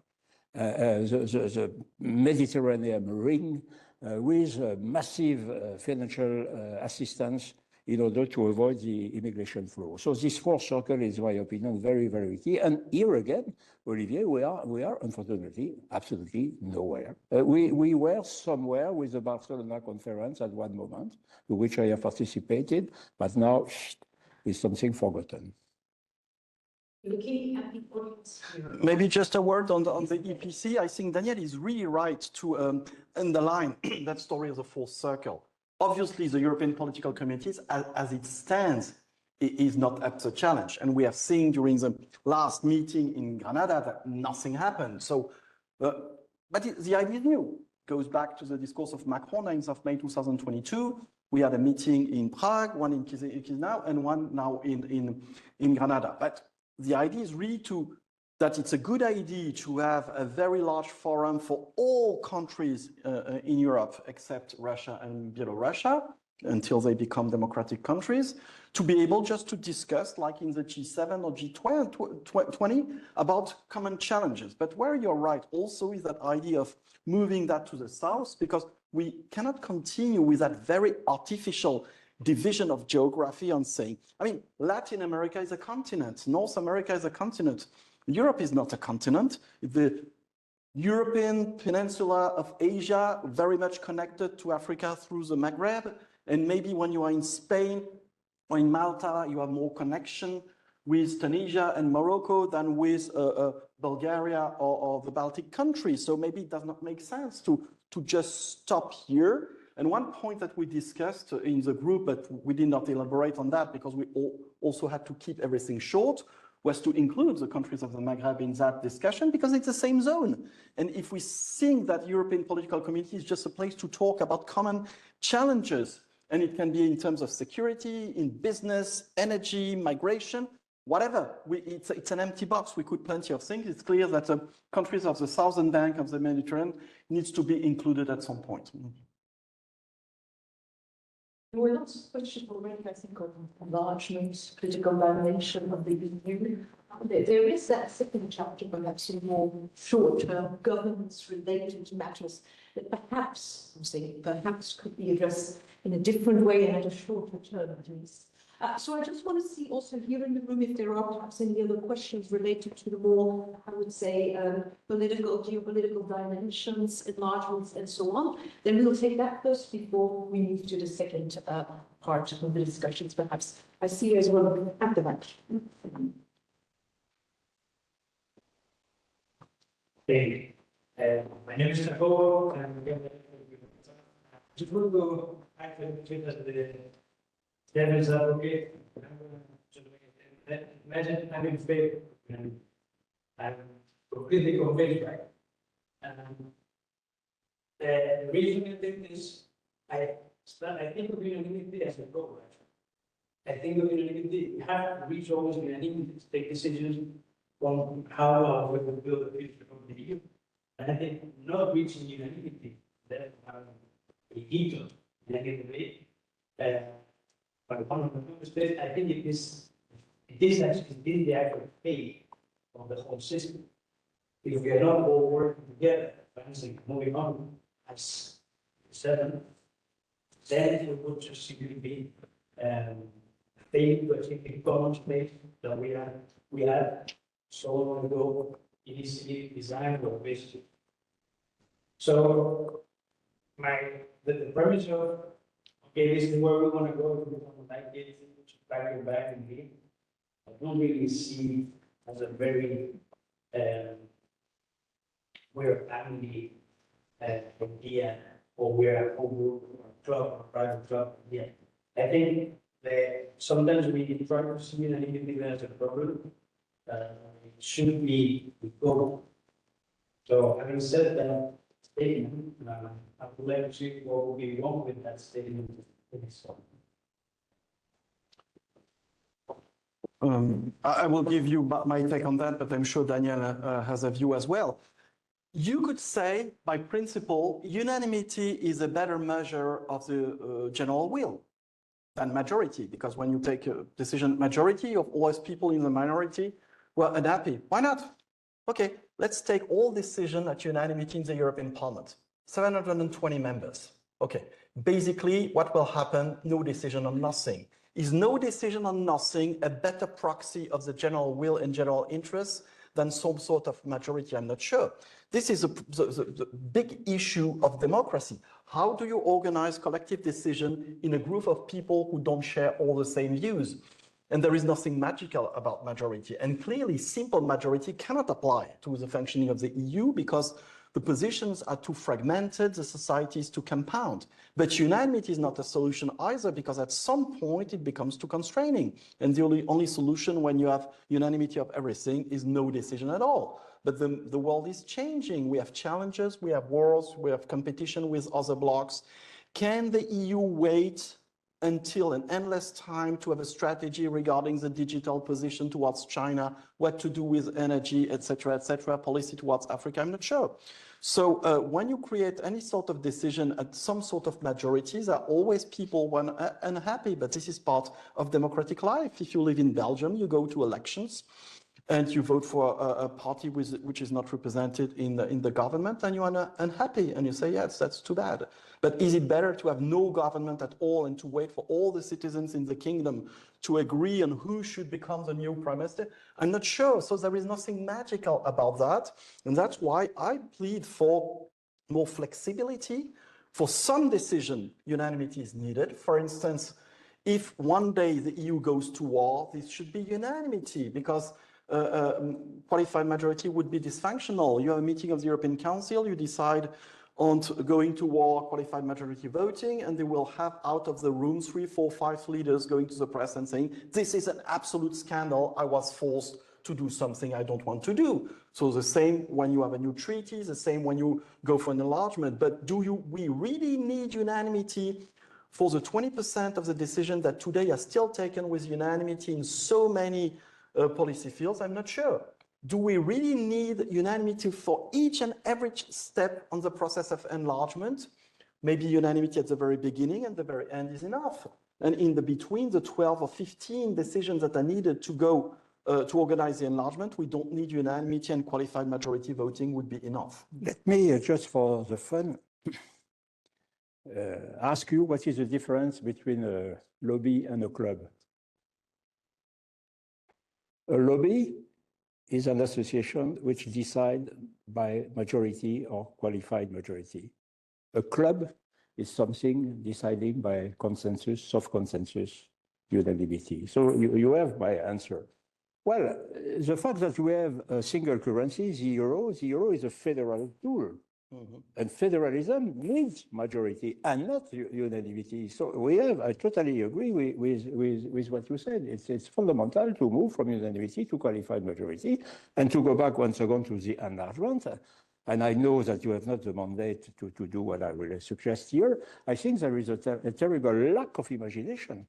The Mediterranean ring with massive financial assistance in order to avoid the immigration flow. So this 4th circle is, in my opinion, very, very key. And here again, Olivier, we are unfortunately absolutely nowhere. We were somewhere with the Barcelona conference at one moment, to which I have participated, but now it's something forgotten. Looking at the audience here. Maybe just a word on the EPC. I think Daniel is really right to underline that story of the 4th circle. Obviously, the European political communities, as it stands, is not up to the challenge. And we have seen during the last meeting in Granada that nothing happened. So, but the idea is new. Goes back to the discourse of Macron, 9th of May 2022. We had a meeting in Prague, one in Chisinau, and one now in Granada. But the idea is really that it's a good idea to have a very large forum for all countries in Europe except Russia and Belarus, until they become democratic countries, to be able just to discuss, like in the G7 or G20, about common challenges. But where you're right also is that idea of moving that to the south, because we cannot continue with that very artificial division of geography and saying, I mean, Latin America is a continent, North America is a continent, Europe is not a continent. The European peninsula of Asia, very much connected to Africa through the Maghreb, and maybe when you are in Spain or in Malta, you have more connection with Tunisia and Morocco than with Bulgaria or the Baltic countries. So maybe it does not make sense to just stop here. And one point that we discussed in the group, but we did not elaborate on that because we also had to keep everything short, was to include the countries of the Maghreb in that discussion because it's the same zone. And if we think that European political community is just a place to talk about common challenges, and it can be in terms of security, in business, energy, migration, whatever, it's an empty box. We could plenty of things. It's clear that the countries of the southern bank of the Mediterranean needs to be included at some point. There were lots of questions already, I think, on enlargement, political dimension of the EU. There is that second chapter, perhaps in more short-term governance-related matters that perhaps, I'm saying perhaps, could be addressed in a different way and at a shorter term at least. So I just want to see also here in the room if there are perhaps any other questions related to the more, I would say, political, geopolitical dimensions, enlargements, and so on. Then we'll take that first before we move to the second part of the discussions, perhaps. I see you as well at the back. Hey, my name is Jacobo, and just want to go back to the devil's advocate. Imagine I'm in favor and I'm completely convinced, right? The reason I think is I think of unanimity as a goal. I think of unanimity. We have to reach always unanimity to take decisions on how we will build the future of the EU. And I think not reaching unanimity, that a veto negatively. But one of the first I think it is actually the actual fate of the whole system. If we are not all working together, for instance, moving on as 7, then it would just simply be failing to achieve the common space that we have so long ago initially designed or based. So the premise of okay, this is where we want to go, we want to like it, back and be. I don't really see as a very we're a family idea or we're a home group or a club or a private club. Yeah. I think that sometimes we try to see anything as a problem. It should be the goal. So having said that statement, I would like to see what will be wrong with that statement. I will give you my take on that, but I'm sure Daniel has a view as well. You could say, by principle, unanimity is a better measure of the general will than majority, because when you take a decision, majority of always people in the minority were unhappy. Why not? Okay, let's take all decisions at unanimity in the European Parliament. 720 members. Okay, basically what will happen, no decision on nothing. Is no decision on nothing a better proxy of the general will and general interest than some sort of majority? I'm not sure. This is the big issue of democracy. How do you organize collective decision in a group of people who don't share all the same views? And there is nothing magical about majority. And clearly, simple majority cannot apply to the functioning of the EU because the positions are too fragmented, the society is too compound. But unanimity is not a solution either, because at some point it becomes too constraining. And the only solution when you have unanimity of everything is no decision at all. But the world is changing. We have challenges, we have wars, we have competition with other blocs. Can the EU wait until an endless time to have a strategy regarding the digital position towards China, what to do with energy, etc., policy towards Africa? I'm not sure. So when you create any sort of decision at some sort of majorities, there are always people when unhappy, but this is part of democratic life. If you live in Belgium, you go to elections and you vote for a party which is not represented in the government, and you are unhappy, and you say, yes, that's too bad. But is it better to have no government at all and to wait for all the citizens in the kingdom to agree on who should become the new prime minister? I'm not sure. So there is nothing magical about that. And that's why I plead for more flexibility. For some decision, unanimity is needed. For instance, if one day the EU goes to war, this should be unanimity, because qualified majority would be dysfunctional. You have a meeting of the European Council, you decide on going to war, qualified majority voting, and they will have out of the room 3, 4, 5 leaders going to the press and saying, this is an absolute scandal, I was forced to do something I don't want to do. So the same when you have a new treaty, the same when you go for an enlargement. But we really need unanimity for the 20% of the decision that today are still taken with unanimity in so many policy fields? I'm not sure. Do we really need unanimity for each and every step on the process of enlargement? Maybe unanimity at the very beginning and the very end is enough. And in the between, the 12 or 15 decisions that are needed to go to organize the enlargement, we don't need unanimity, and qualified majority voting would be enough. Let me, just for the fun, ask you what is the difference between a lobby and a club? A lobby is an association which decides by majority or qualified majority. A club is something deciding by consensus, soft consensus, unanimity. So you have my answer. Well, the fact that we have a single currency, the euro is a federal tool. Mm-hmm. And federalism needs majority and not unanimity. So I totally agree with what you said. It's fundamental to move from unanimity to qualified majority. And to go back once again to the enlargement, and I know that you have not the mandate to do what I will suggest here, I think there is a terrible lack of imagination.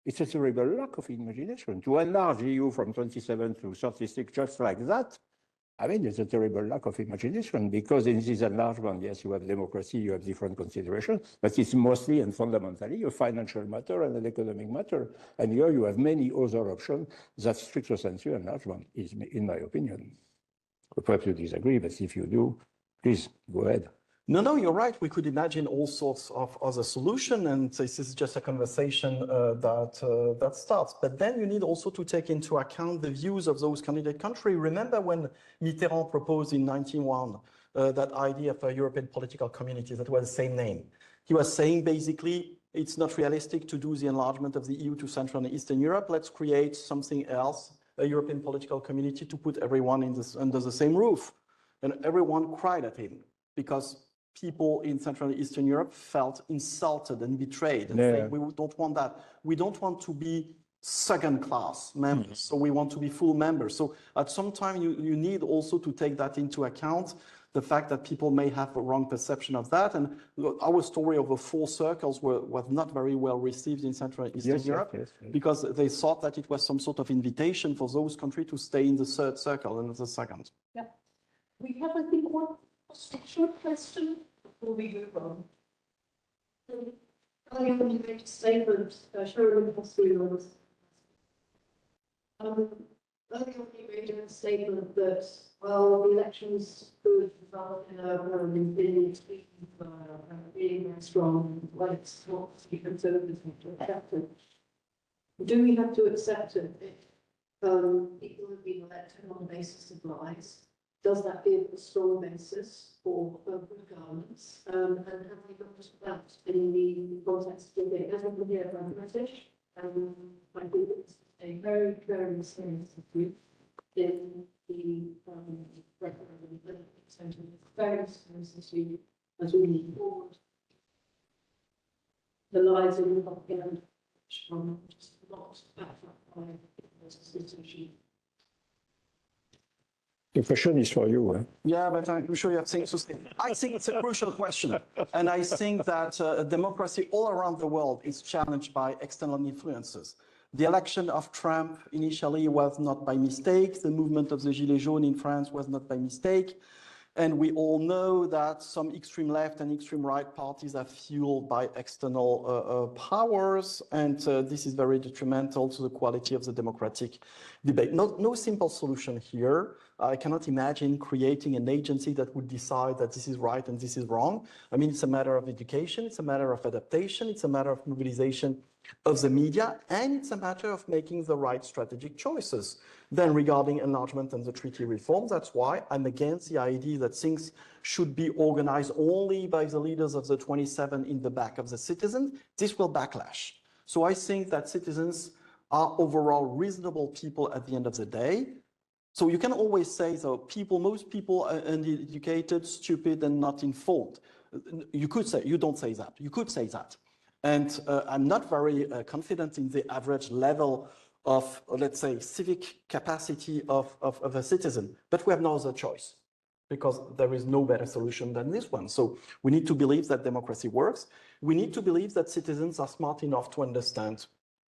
It's a terrible lack of imagination. To enlarge the EU from 27 to 36 just like that, I mean, it's a terrible lack of imagination, because in this enlargement, yes, you have democracy, you have different considerations, but it's mostly and fundamentally a financial matter and an economic matter. And here you have many other options that stricto sensu enlargement is, in my opinion. Perhaps you disagree, but if you do, please go ahead. No, you're right. We could imagine all sorts of other solutions, and this is just a conversation that starts. But then you need also to take into account the views of those candidate countries. Remember when Mitterrand proposed in 1991 that idea of a European political community that was the same name? He was saying basically, it's not realistic to do the enlargement of the EU to Central and Eastern Europe. Let's create something else, a European political community, to put everyone under the same roof. And everyone cried at him, because people in Central and Eastern Europe felt insulted and betrayed, and saying, we don't want that. We don't want to be second-class members, so we want to be full members. So at some time, you need also to take that into account, the fact that people may have a wrong perception of that. And our story of the 4 circles was not very well received in Central and Eastern Europe, because they thought that it was some sort of invitation for those countries to stay in the 3rd circle and not the 2nd. Yeah. We have, I think, one short question before we move on. Earlier on, you made a statement, Sharon Foster. Earlier on, you made a statement that, well, the elections could result in a being very strong, like it's not conservative to accept it. Do we have to accept it if people have been elected on the basis of lies? Does that give a strong basis for good governance? And have we got that in the context of the everyone here from British? I think it's a very, very serious issue in the referendum. It's a very serious issue as we move forward. The lies in the propaganda are not backed up by this issue. The question is for you. Huh? Yeah, but I'm sure you have things to say. I think it's a crucial question. And I think that democracy all around the world is challenged by external influences. The election of Trump initially was not by mistake. The movement of the Gilets jaunes in France was not by mistake. And we all know that some extreme left and extreme right parties are fueled by external powers, and this is very detrimental to the quality of the democratic debate. No simple solution here. I cannot imagine creating an agency that would decide that this is right and this is wrong. I mean, it's a matter of education, it's a matter of adaptation, it's a matter of mobilization of the media, and it's a matter of making the right strategic choices. Then regarding enlargement and the treaty reform, that's why I'm against the idea that things should be organized only by the leaders of the 27 in the back of the citizens. This will backlash. So I think that citizens are overall reasonable people at the end of the day. So you can always say, so most people are uneducated, stupid, and not informed. You could say, you don't say that. You could say that. And I'm not very confident in the average level of, let's say, civic capacity of a citizen. But we have no other choice because there is no better solution than this one. So we need to believe that democracy works. We need to believe that citizens are smart enough to understand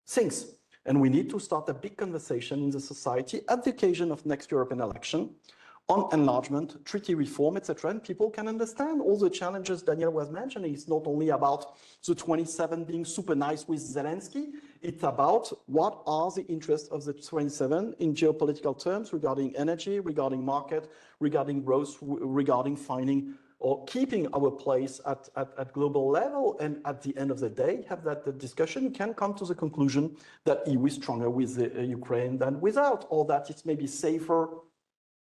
things. And we need to start a big conversation in the society at the occasion of next European election on enlargement, treaty reform, etc. And people can understand all the challenges Daniel was mentioning. It's not only about the 27 being super nice with Zelensky. It's about what are the interests of the 27 in geopolitical terms regarding energy, regarding market, regarding growth, regarding finding or keeping our place at global level. And at the end of the day, have that discussion can come to the conclusion that EU is stronger with Ukraine than without, or that it's maybe safer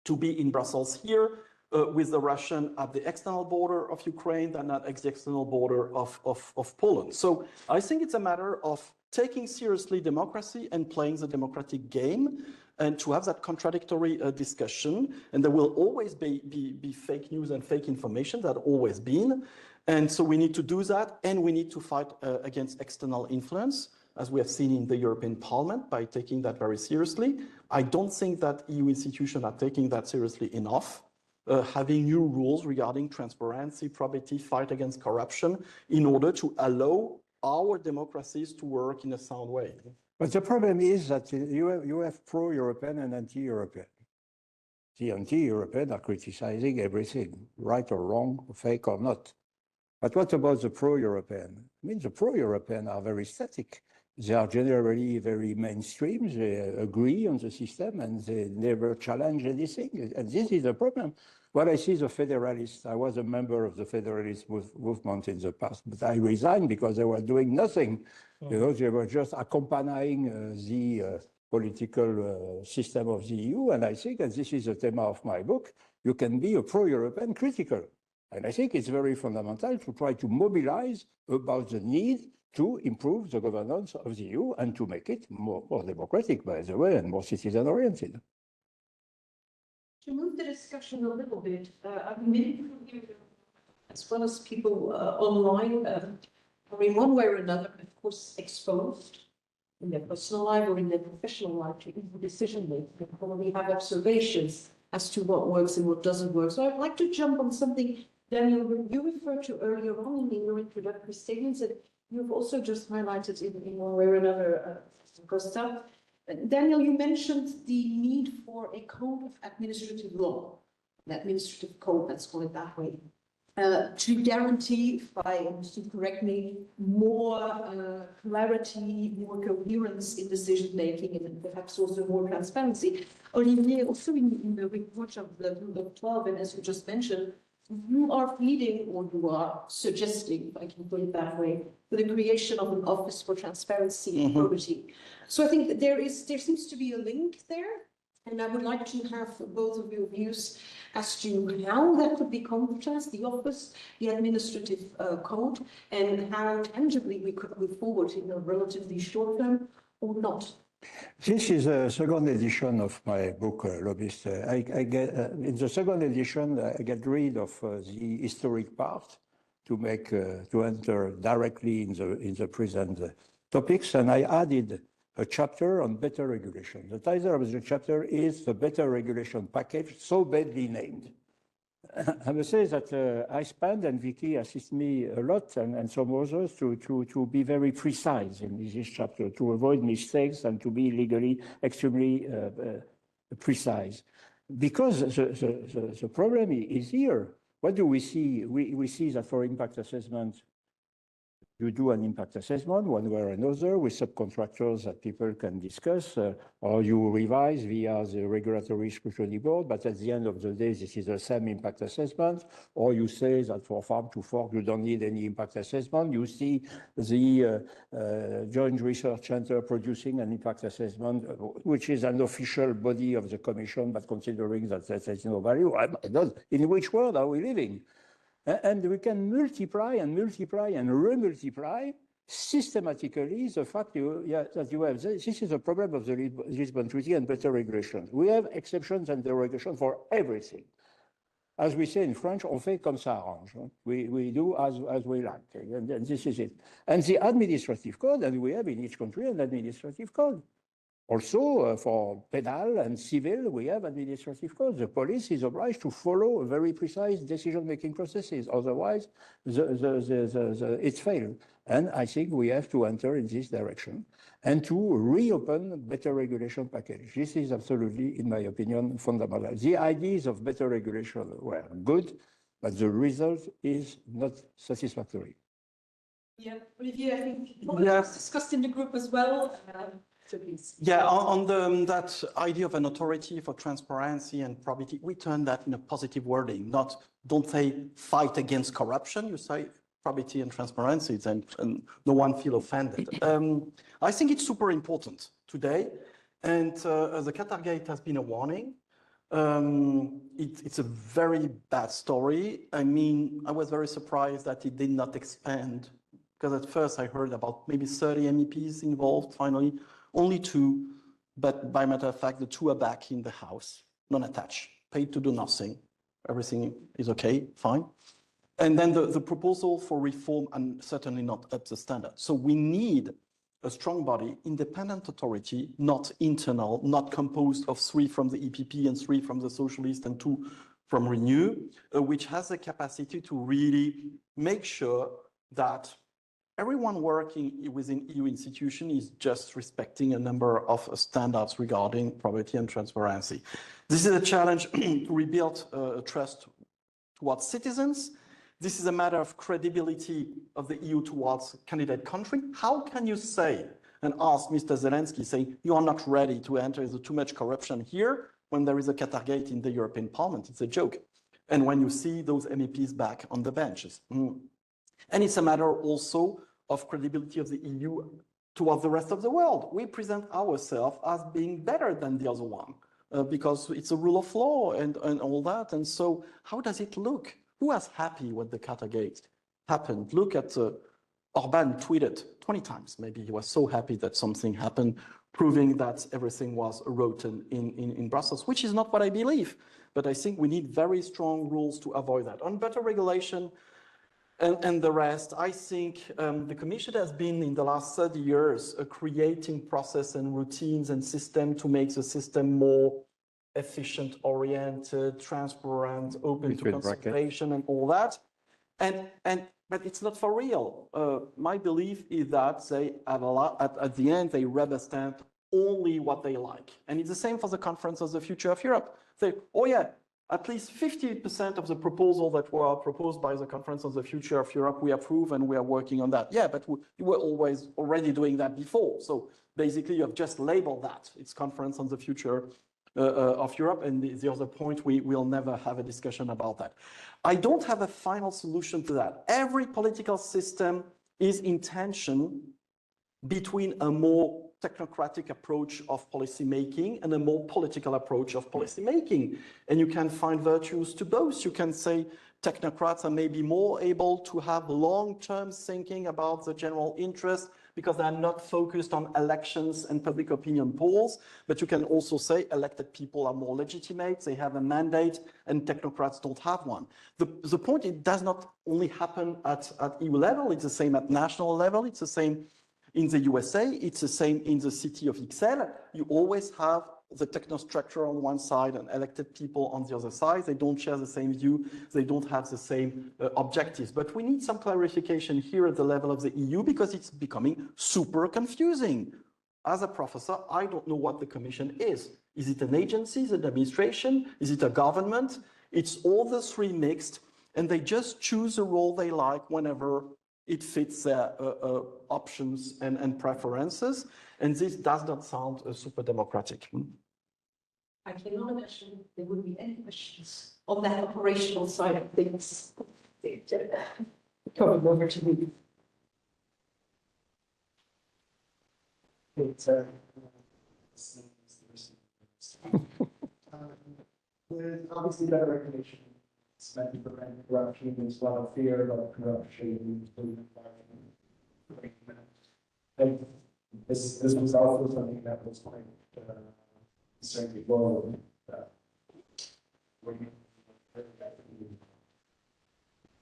to be in Brussels here with the Russian at the external border of Ukraine than at the external border of Poland. So I think it's a matter of taking seriously democracy and playing the democratic game and to have that contradictory discussion. And there will always be fake news and fake information, that always been. And so we need to do that, and we need to fight against external influence, as we have seen in the European Parliament, by taking that very seriously. I don't think that EU institutions are taking that seriously enough, having new rules regarding transparency, probity, fight against corruption, in order to allow our democracies to work in a sound way. But the problem is that you have pro-European and anti-European. The anti-European are criticizing everything, right or wrong, fake or not. But what about the pro-European? I mean, the pro-European are very static. They are generally very mainstream. They agree on the system and they never challenge anything. And this is the problem. What I see the Federalists, I was a member of the Federalist movement in the past, but I resigned because they were doing nothing. You know, they were just accompanying the political system of the EU. And I think, and this is the theme of my book, you can be a pro-European critical. And I think it's very fundamental to try to mobilize about the need to improve the governance of the EU and to make it more democratic, by the way, and more citizen-oriented. To move the discussion a little bit, I've many people here, as well as people online, are in one way or another, of course, exposed in their personal life or in their professional life to decision making. They probably have observations as to what works and what doesn't work. So I'd like to jump on something, Daniel, you referred to earlier on in your introductory statements that you've also just highlighted in one way or another, Costa. Daniel, you mentioned the need for a code of administrative law, an administrative code, let's call it that way, to guarantee, if I understood correctly, more clarity, more coherence in decision-making, and perhaps also more transparency. Olivier, also in the report of the Group of 12, and as you just mentioned, you are pleading, or you are suggesting, if I can put it that way, for the creation of an office for transparency and probity. So I think that there seems to be a link there, and I would like to have both of your views as to how that could be contrasted, the office, the administrative code, and how tangibly we could move forward in a relatively short term or not. This is a second edition of my book, Lobbyist. I get in the second edition, I get rid of the historic part to make to enter directly in the present topics, and I added a chapter on better regulation. The title of the chapter is the Better Regulation Package, so badly named. I must say that I spent, and Vicky assists me a lot, and some others, to be very precise in this chapter, to avoid mistakes and to be legally extremely precise. Because the problem is here. What do we see? We see that for impact assessment, you do an impact assessment one way or another with subcontractors that people can discuss, or you revise via the regulatory scrutiny board, but at the end of the day, this is the same impact assessment, or you say that for farm to fork, you don't need any impact assessment. You see the Joint Research Center producing an impact assessment, which is an official body of the Commission, but considering that there's no value, in which world are we living? And we can multiply and multiply and remultiply systematically the fact that you have, this is a problem of the Lisbon Treaty and better regulation. We have exceptions and derogation for everything. As we say in French, on fait comme ça arrange. We do as we like, and this is it. And the administrative code, and we have in each country an administrative code. Also, for penal and civil, we have administrative codes. The police is obliged to follow very precise decision-making processes. Otherwise, it's failed. And I think we have to enter in this direction and to reopen better regulation package. This is absolutely, in my opinion, fundamental. The ideas of better regulation were good, but the result is not satisfactory. Yeah, Olivier, I think it's discussed in the group as well. Yeah, on that idea of an authority for transparency and probity, we turn that in a positive wording, don't say fight against corruption, you say probity and transparency, and no one feel offended. I think it's super important today, and the Qatar Gate has been a warning. It's a very bad story. I mean, I was very surprised that it did not expand, because at first I heard about maybe 30 MEPs involved, finally only 2, but by matter of fact, the 2 are back in the house, non-attached, paid to do nothing. Everything is okay, fine. And then the proposal for reform and certainly not up the standard. So we need a strong body, independent authority, not internal, not composed of 3 from the EPP and 3 from the Socialists and 2 from Renew, which has the capacity to really make sure that everyone working within EU institution is just respecting a number of standards regarding probity and transparency. This is a challenge to rebuild trust towards citizens. This is a matter of credibility of the EU towards candidate country. How can you say and ask Mr. Zelensky saying you are not ready to enter, there's too much corruption here when there is a Qatar Gate in the European Parliament? It's a joke. And when you see those MEPs back on the benches. And it's a matter also of credibility of the EU towards the rest of the world. We present ourselves as being better than the other one because it's a rule of law and all that. And so how does it look? Who was happy when the Qatar Gate happened? Look at Orban tweeted 20 times. Maybe he was so happy that something happened, proving that everything was rotten in Brussels, which is not what I believe. But I think we need very strong rules to avoid that. On better regulation, and the rest, I think the Commission has been in the last 30 years creating process and routines and system to make the system more efficient, oriented, transparent, open to consultation and all that. But it's not for real. My belief is that they have a lot, at the end, they rubber stamp only what they like. And it's the same for the Conference of the Future of Europe. They, oh yeah, at least 50% of the proposal that were proposed by the Conference on the Future of Europe, we approve and we are working on that. Yeah, but you were always already doing that before. So basically you have just labeled that. It's Conference on the Future of Europe. And the other point, we will never have a discussion about that. I don't have a final solution to that. Every political system is in tension between a more technocratic approach of policymaking and a more political approach of policymaking. And you can find virtues to both. You can say technocrats are maybe more able to have long-term thinking about the general interest because they're not focused on elections and public opinion polls. But you can also say elected people are more legitimate, they have a mandate, and technocrats don't have one. The point, it does not only happen at EU level, it's the same at national level, it's the same In the USA, it's the same in the city of Ixelles. You always have the technostructure on one side and elected people on the other side. They don't share the same view. They don't have the same objectives. But we need some clarification here at the level of the EU because it's becoming super confusing. As a professor, I don't know what the Commission is. Is it an agency? Is it an administration? Is it a government? It's all the three mixed, and they just choose the role they like whenever it fits their options and preferences. And this does not sound super democratic. I cannot imagine there would be any questions on that operational side of things. Coming over to me. With obviously better regulation, it's meant to prevent corruption. There's a lot of fear about corruption. And this was also something that was quite concerned before.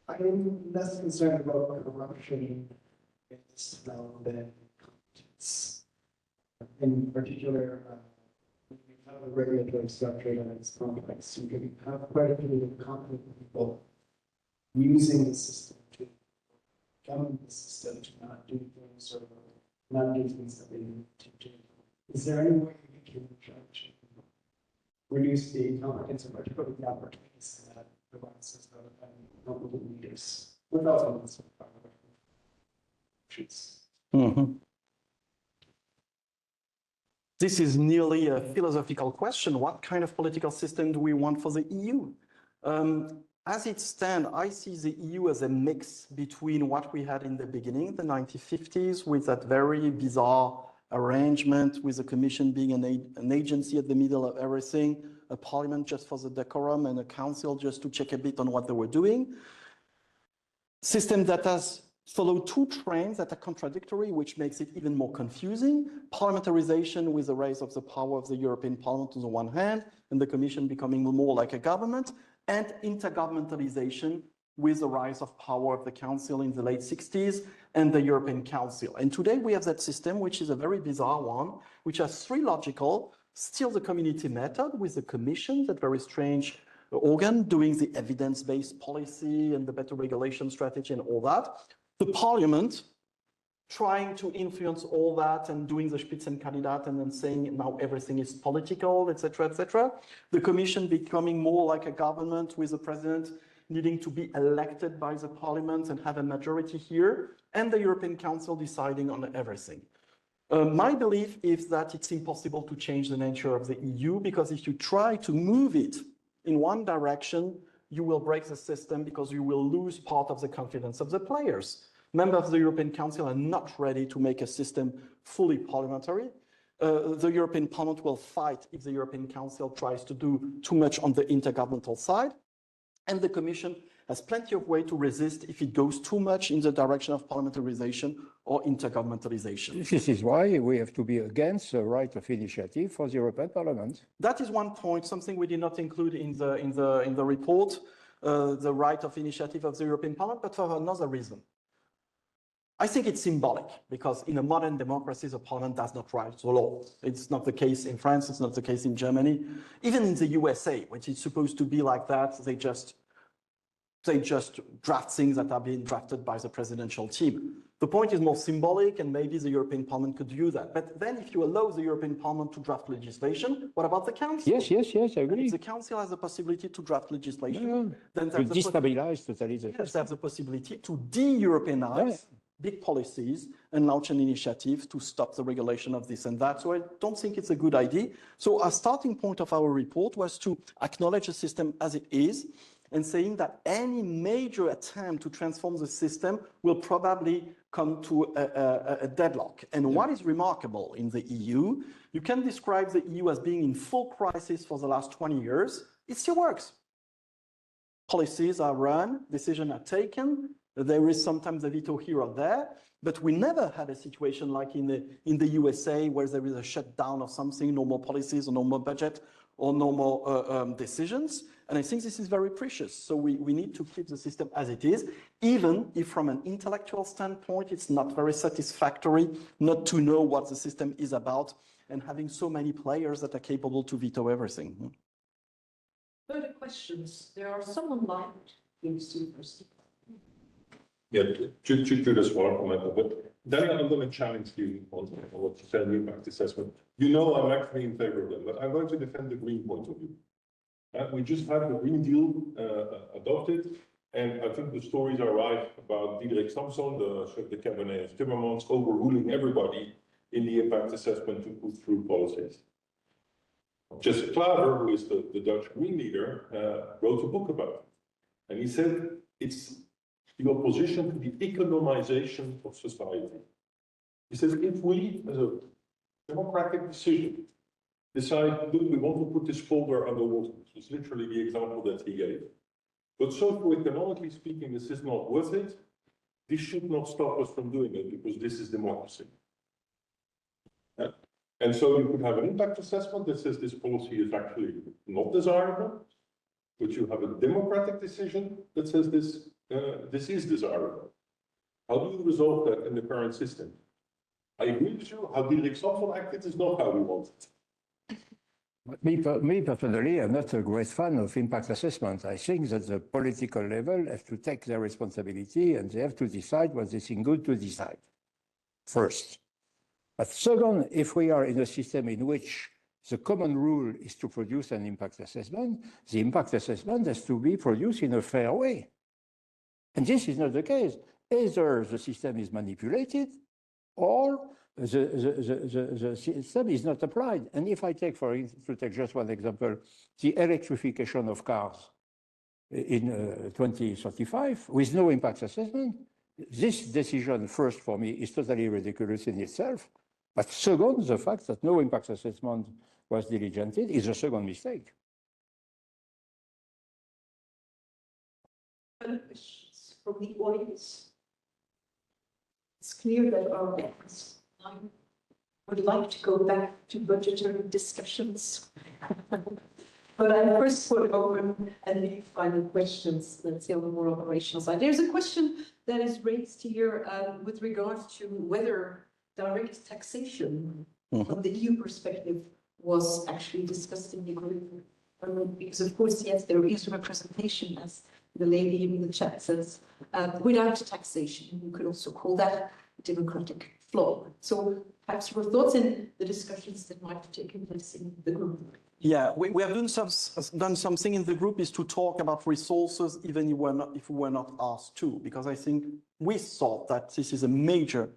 I'm less concerned about corruption now than competence. In particular, we have a regulatory structure that is complex. You can have quite a few competent people using the system to govern the system to not do things or not do things that they need to do. Is there any way we can try to reduce the competence or particularly the opportunities that provides us local leaders without elements of This is nearly a philosophical question. What kind of political system do we want for the EU? As it stands, I see the EU as a mix between what we had in the beginning, the 1950s, with that very bizarre arrangement with the Commission being an agency at the middle of everything, a parliament just for the decorum, and a council just to check a bit on what they were doing. System that has followed two trends that are contradictory, which makes it even more confusing. Parliamentarization with the rise of the power of the European Parliament on the one hand, and the Commission becoming more like a government, and intergovernmentalization with the rise of power of the Council in the late 60s and the European Council. And today we have that system, which is a very bizarre one, which has three logical, still the community method with the Commission, that very strange organ doing the evidence-based policy and the better regulation strategy and all that. The Parliament trying to influence all that and doing the Spitzenkandidat and then saying now everything is political, etc., etc. The Commission becoming more like a government with the President needing to be elected by the Parliament and have a majority here, and the European Council deciding on everything. My belief is that it's impossible to change the nature of the EU, because if you try to move it in one direction, you will break the system because you will lose part of the confidence of the players. Members of the European Council are not ready to make a system fully parliamentary. The European Parliament will fight if the European Council tries to do too much on the intergovernmental side. And the Commission has plenty of way to resist if it goes too much in the direction of parliamentarization or intergovernmentalization. This is why we have to be against the right of initiative for the European Parliament. That is one point, something we did not include in the report, the right of initiative of the European Parliament, but for another reason. I think it's symbolic, because in a modern democracy, the Parliament does not write the law. It's not the case in France, it's not the case in Germany. Even in the USA, which is supposed to be like that, they just draft things that are being drafted by the presidential team. The point is more symbolic, and maybe the European Parliament could do that. But then if you allow the European Parliament to draft legislation, what about the Council? Yes, I agree. If the Council has the possibility to draft legislation, then to destabilize totally the yes, they have the possibility to de-Europeanize big policies and launch an initiative to stop the regulation of this and that. So I don't think it's a good idea. So our starting point of our report was to acknowledge the system as it is, and saying that any major attempt to transform the system will probably come to a deadlock. And what is remarkable in the EU, you can describe the EU as being in full crisis for the last 20 years. It still works. Policies are run, decisions are taken. There is sometimes a veto here or there, but we never had a situation like in the USA where there is a shutdown of something, no more policies or no more budget or no more decisions. And I think this is very precious. So we need to keep the system as it is, even if from an intellectual standpoint, it's not very satisfactory not to know what the system is about and having so many players that are capable to veto everything. Further questions? There are some online. Please, first. Yeah, to this one comment, but Daniel, I'm going to challenge you on what you said in impact assessment. You know, I'm actually in favor of them, but I'm going to defend the green point of view. We just had the Green Deal adopted, and I think the stories are right about Diederik Samson, the chef de cabinet of Timmermans, overruling everybody in the impact assessment to put through policies. Jesse Klaver, who is the Dutch Green leader, wrote a book about it. And he said it's the opposition to the economization of society. He says if we, as a democratic decision, decide, look, we want to put this folder underwater, which is literally the example that he gave. But socioeconomically speaking, this is not worth it. This should not stop us from doing it because this is democracy. Yeah. And so you could have an impact assessment that says this policy is actually not desirable, but you have a democratic decision that says this is desirable. How do you resolve that in the current system? I agree with you, how Diederik Samson acted is not how we want it. Me personally, I'm not a great fan of impact assessment. I think that the political level has to take their responsibility and they have to decide what they think good to decide first. But second, if we are in a system in which the common rule is to produce an impact assessment, the impact assessment has to be produced in a fair way. And this is not the case. Either the system is manipulated or the system is not applied. And if I take, to take just one example, the electrification of cars in 2035 with no impact assessment, this decision, first for me, is totally ridiculous in itself. But second, the fact that no impact assessment was diligented is a second mistake. Other questions from the audience? It's clear that our audience would like to go back to budgetary discussions. But I first put open any final questions, let's say on the more operational side. There's a question that is raised here with regards to whether direct taxation from the EU perspective was actually discussed in the group. Because of course, yes, there is representation, as the lady in the chat says, without taxation. You could also call that democratic flaw. So perhaps your thoughts in the discussions that might have taken place in the group. Yeah, we have done something in the group is to talk about resources, even if we were not asked to, because I think we thought that this is a major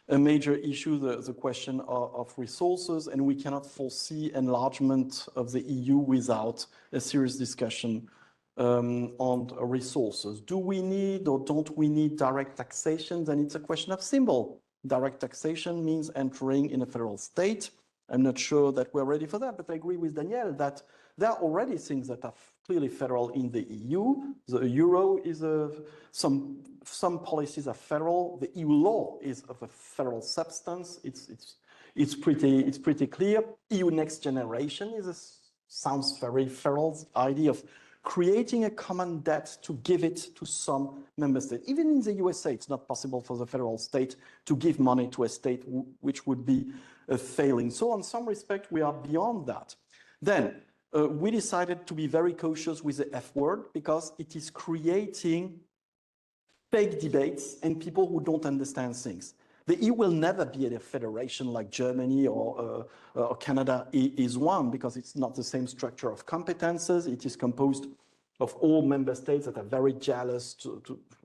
issue, the question of resources, and we cannot foresee enlargement of the EU without a serious discussion on resources. Do we need or don't we need direct taxation? Then it's a question of symbol. Direct taxation means entering in a federal state. I'm not sure that we're ready for that, but I agree with Daniel that there are already things that are clearly federal in the EU. The euro is some policies are federal. The EU law is of a federal substance. It's pretty clear. EU Next Generation sounds very federal. The idea of creating a common debt to give it to some member state. Even in the USA, it's not possible for the federal state to give money to a state which would be failing. So in some respect, we are beyond that. Then we decided to be very cautious with the F word because it is creating fake debates and people who don't understand things. The EU will never be a federation like Germany or Canada is one, because it's not the same structure of competences. It is composed of all member states that are very jealous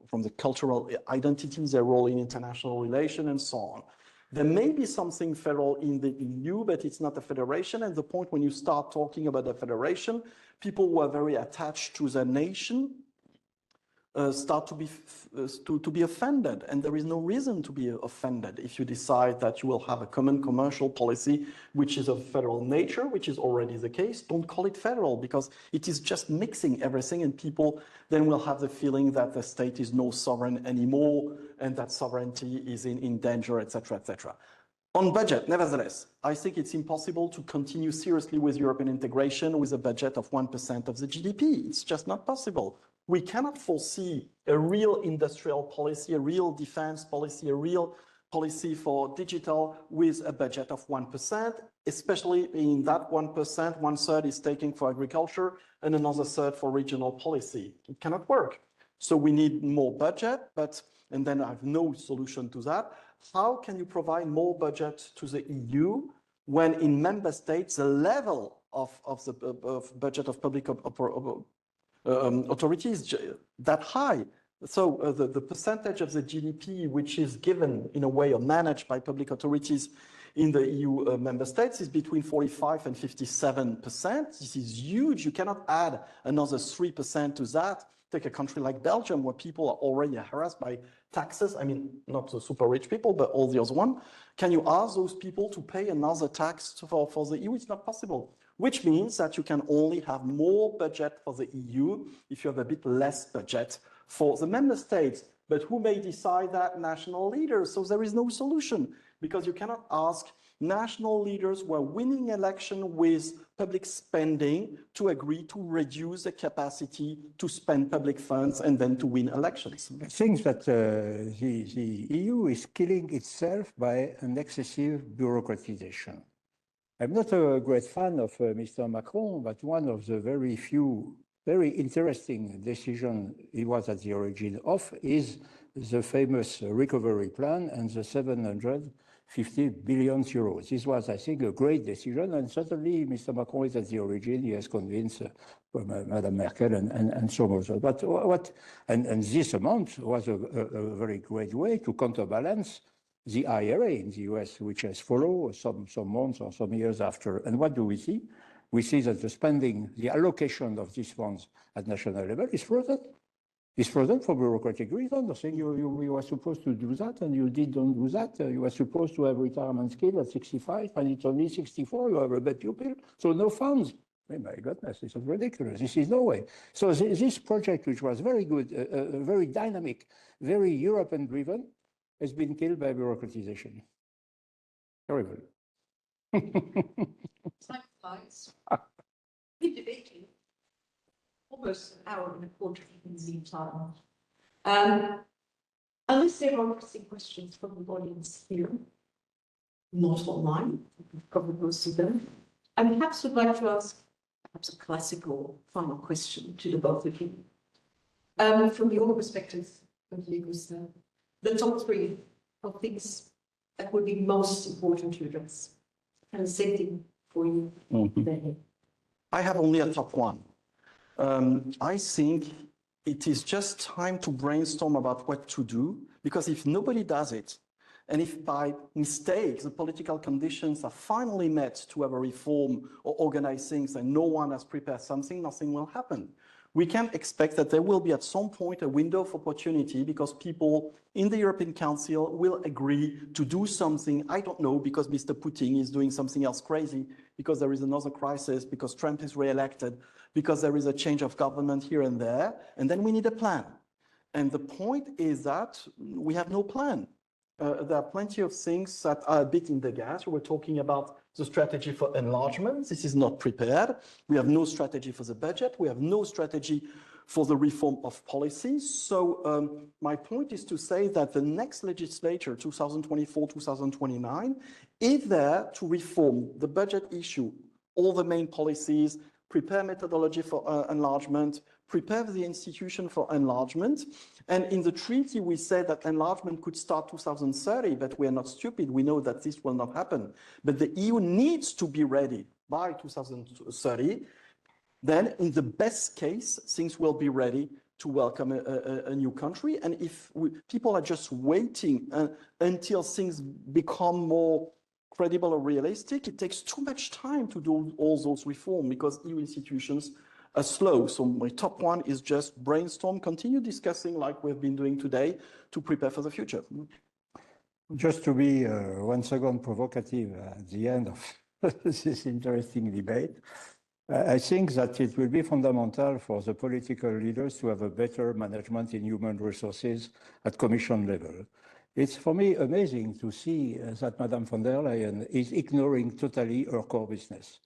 from the cultural identities, their role in international relations, and so on. There may be something federal in the EU, but it's not a federation. And the point when you start talking about a federation, people who are very attached to their nation start to be offended, and there is no reason to be offended if you decide that you will have a common commercial policy which is of federal nature, which is already the case. Don't call it federal, because it is just mixing everything, and people then will have the feeling that the state is no sovereign anymore and that sovereignty is in danger, etc., etc. On budget, nevertheless, I think it's impossible to continue seriously with European integration with a budget of 1% of the GDP. It's just not possible. We cannot foresee a real industrial policy, a real defense policy, a real policy for digital with a budget of 1%, especially in that 1%, 1/3 is taken for agriculture and another third for regional policy. It cannot work. So we need more budget, and then I have no solution to that. How can you provide more budget to the EU when in member states the level of budget of public authorities that high? So the percentage of the GDP which is given in a way or managed by public authorities in the EU member states is between 45 and 57%. This is huge. You cannot add another 3% to that. Take a country like Belgium, where people are already harassed by taxes. I mean, not the super rich people, but all the other one. Can you ask those people to pay another tax for the EU? It's not possible, which means that you can only have more budget for the EU if you have a bit less budget for the member states. But who may decide that? National leaders. So there is no solution, because you cannot ask national leaders who are winning election with public spending to agree to reduce the capacity to spend public funds and then to win elections. I think that the EU is killing itself by an excessive bureaucratization. I'm not a great fan of Mr. Macron, but one of the very few very interesting decisions he was at the origin of is the famous recovery plan and the 750 billion euros. This was, I think, a great decision, and certainly Mr. Macron is at the origin. He has convinced Madame Merkel and so on. But this amount was a very great way to counterbalance the IRA in the US, which has followed some months or some years after. And what do we see? We see that the spending, the allocation of these funds at national level is frozen. It's frozen for bureaucratic reasons. I think you were supposed to do that, and you didn't do that. You were supposed to have retirement skill at 65, and it's only 64. You have a bad pupil, so no funds. Oh my goodness, this is ridiculous. This is no way. So this project, which was very good, very dynamic, very European-driven, has been killed by bureaucratization. Terrible. Time flies. We've been debating almost an hour and a quarter in the meantime. Unless there are pressing questions from the audience here, not online, we've covered most of them. I perhaps would like to ask perhaps a classical final question to the both of you. From your perspective, Olivier Costa, the top three of things that would be most important to address. And the same thing for you. I have only a top one. I think it is just time to brainstorm about what to do, because if nobody does it, and if by mistake the political conditions are finally met to have a reform or organize things and no one has prepared something, nothing will happen. We can expect that there will be at some point a window of opportunity, because people in the European Council will agree to do something, I don't know, because Mr. Putin is doing something else crazy, because there is another crisis, because Trump is re-elected, because there is a change of government here and there, and then we need a plan. And the point is that we have no plan. There are plenty of things that are a bit in the gas. We were talking about the strategy for enlargement. This is not prepared. We have no strategy for the budget. We have no strategy for the reform of policies. So my point is to say that the next legislature, 2024-2029, is there to reform the budget issue, all the main policies, prepare methodology for enlargement, prepare the institution for enlargement. And in the treaty, we said that enlargement could start 2030, but we are not stupid. We know that this will not happen. But the EU needs to be ready by 2030. Then, in the best case, things will be ready to welcome a new country. And if people are just waiting until things become more credible or realistic, it takes too much time to do all those reforms, because EU institutions are slow. So my top one is just brainstorm, continue discussing like we've been doing today to prepare for the future. Just to be 1 second provocative at the end of this interesting debate, I think that it will be fundamental for the political leaders to have a better management in human resources at Commission level. It's for me amazing to see that Madame von der Leyen is ignoring totally her core business.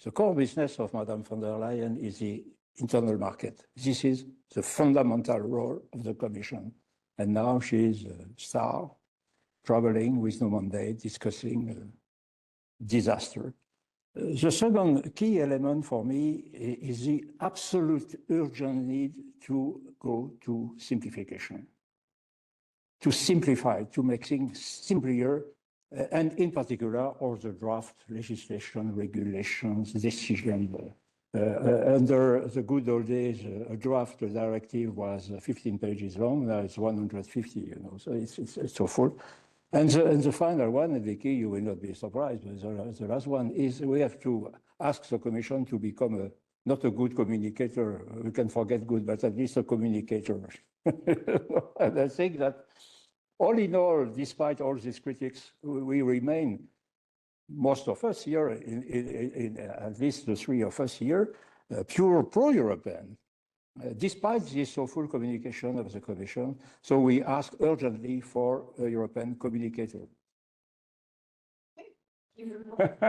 The core business of Madame von der Leyen is the internal market. This is the fundamental role of the Commission. And now she is a star, traveling with no mandate, discussing disaster. The second key element for me is the absolute urgent need to go to simplification, to simplify, to make things simpler, and in particular, all the draft legislation, regulations, decisions. Under the good old days, a draft directive was 15 pages long, now it's 150, you know, so it's so full. And the final one, and Vicky, you will not be surprised, but the last one is we have to ask the Commission to become not a good communicator, we can forget good, but at least a communicator. And I think that all in all, despite all these critics, we remain, most of us here, in at least the three of us here, pure pro-European. Despite this awful communication of the Commission, so we ask urgently for a European communicator. I would like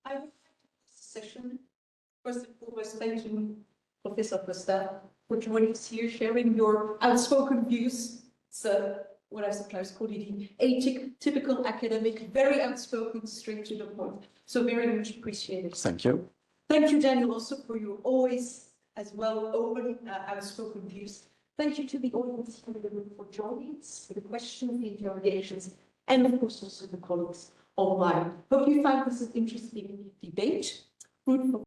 this session, first and foremost, thank you, Professor Costa, for joining us here, sharing your outspoken views. So what I sometimes call the atypical academic, very outspoken, straight to the point. So very much appreciated. Thank you. Thank you, Daniel, also for your always as well open, outspoken views. Thank you to the audience for joining us, for the questions, the interrogations, and of course also the colleagues online. Hope you found this an interesting debate, fruitful.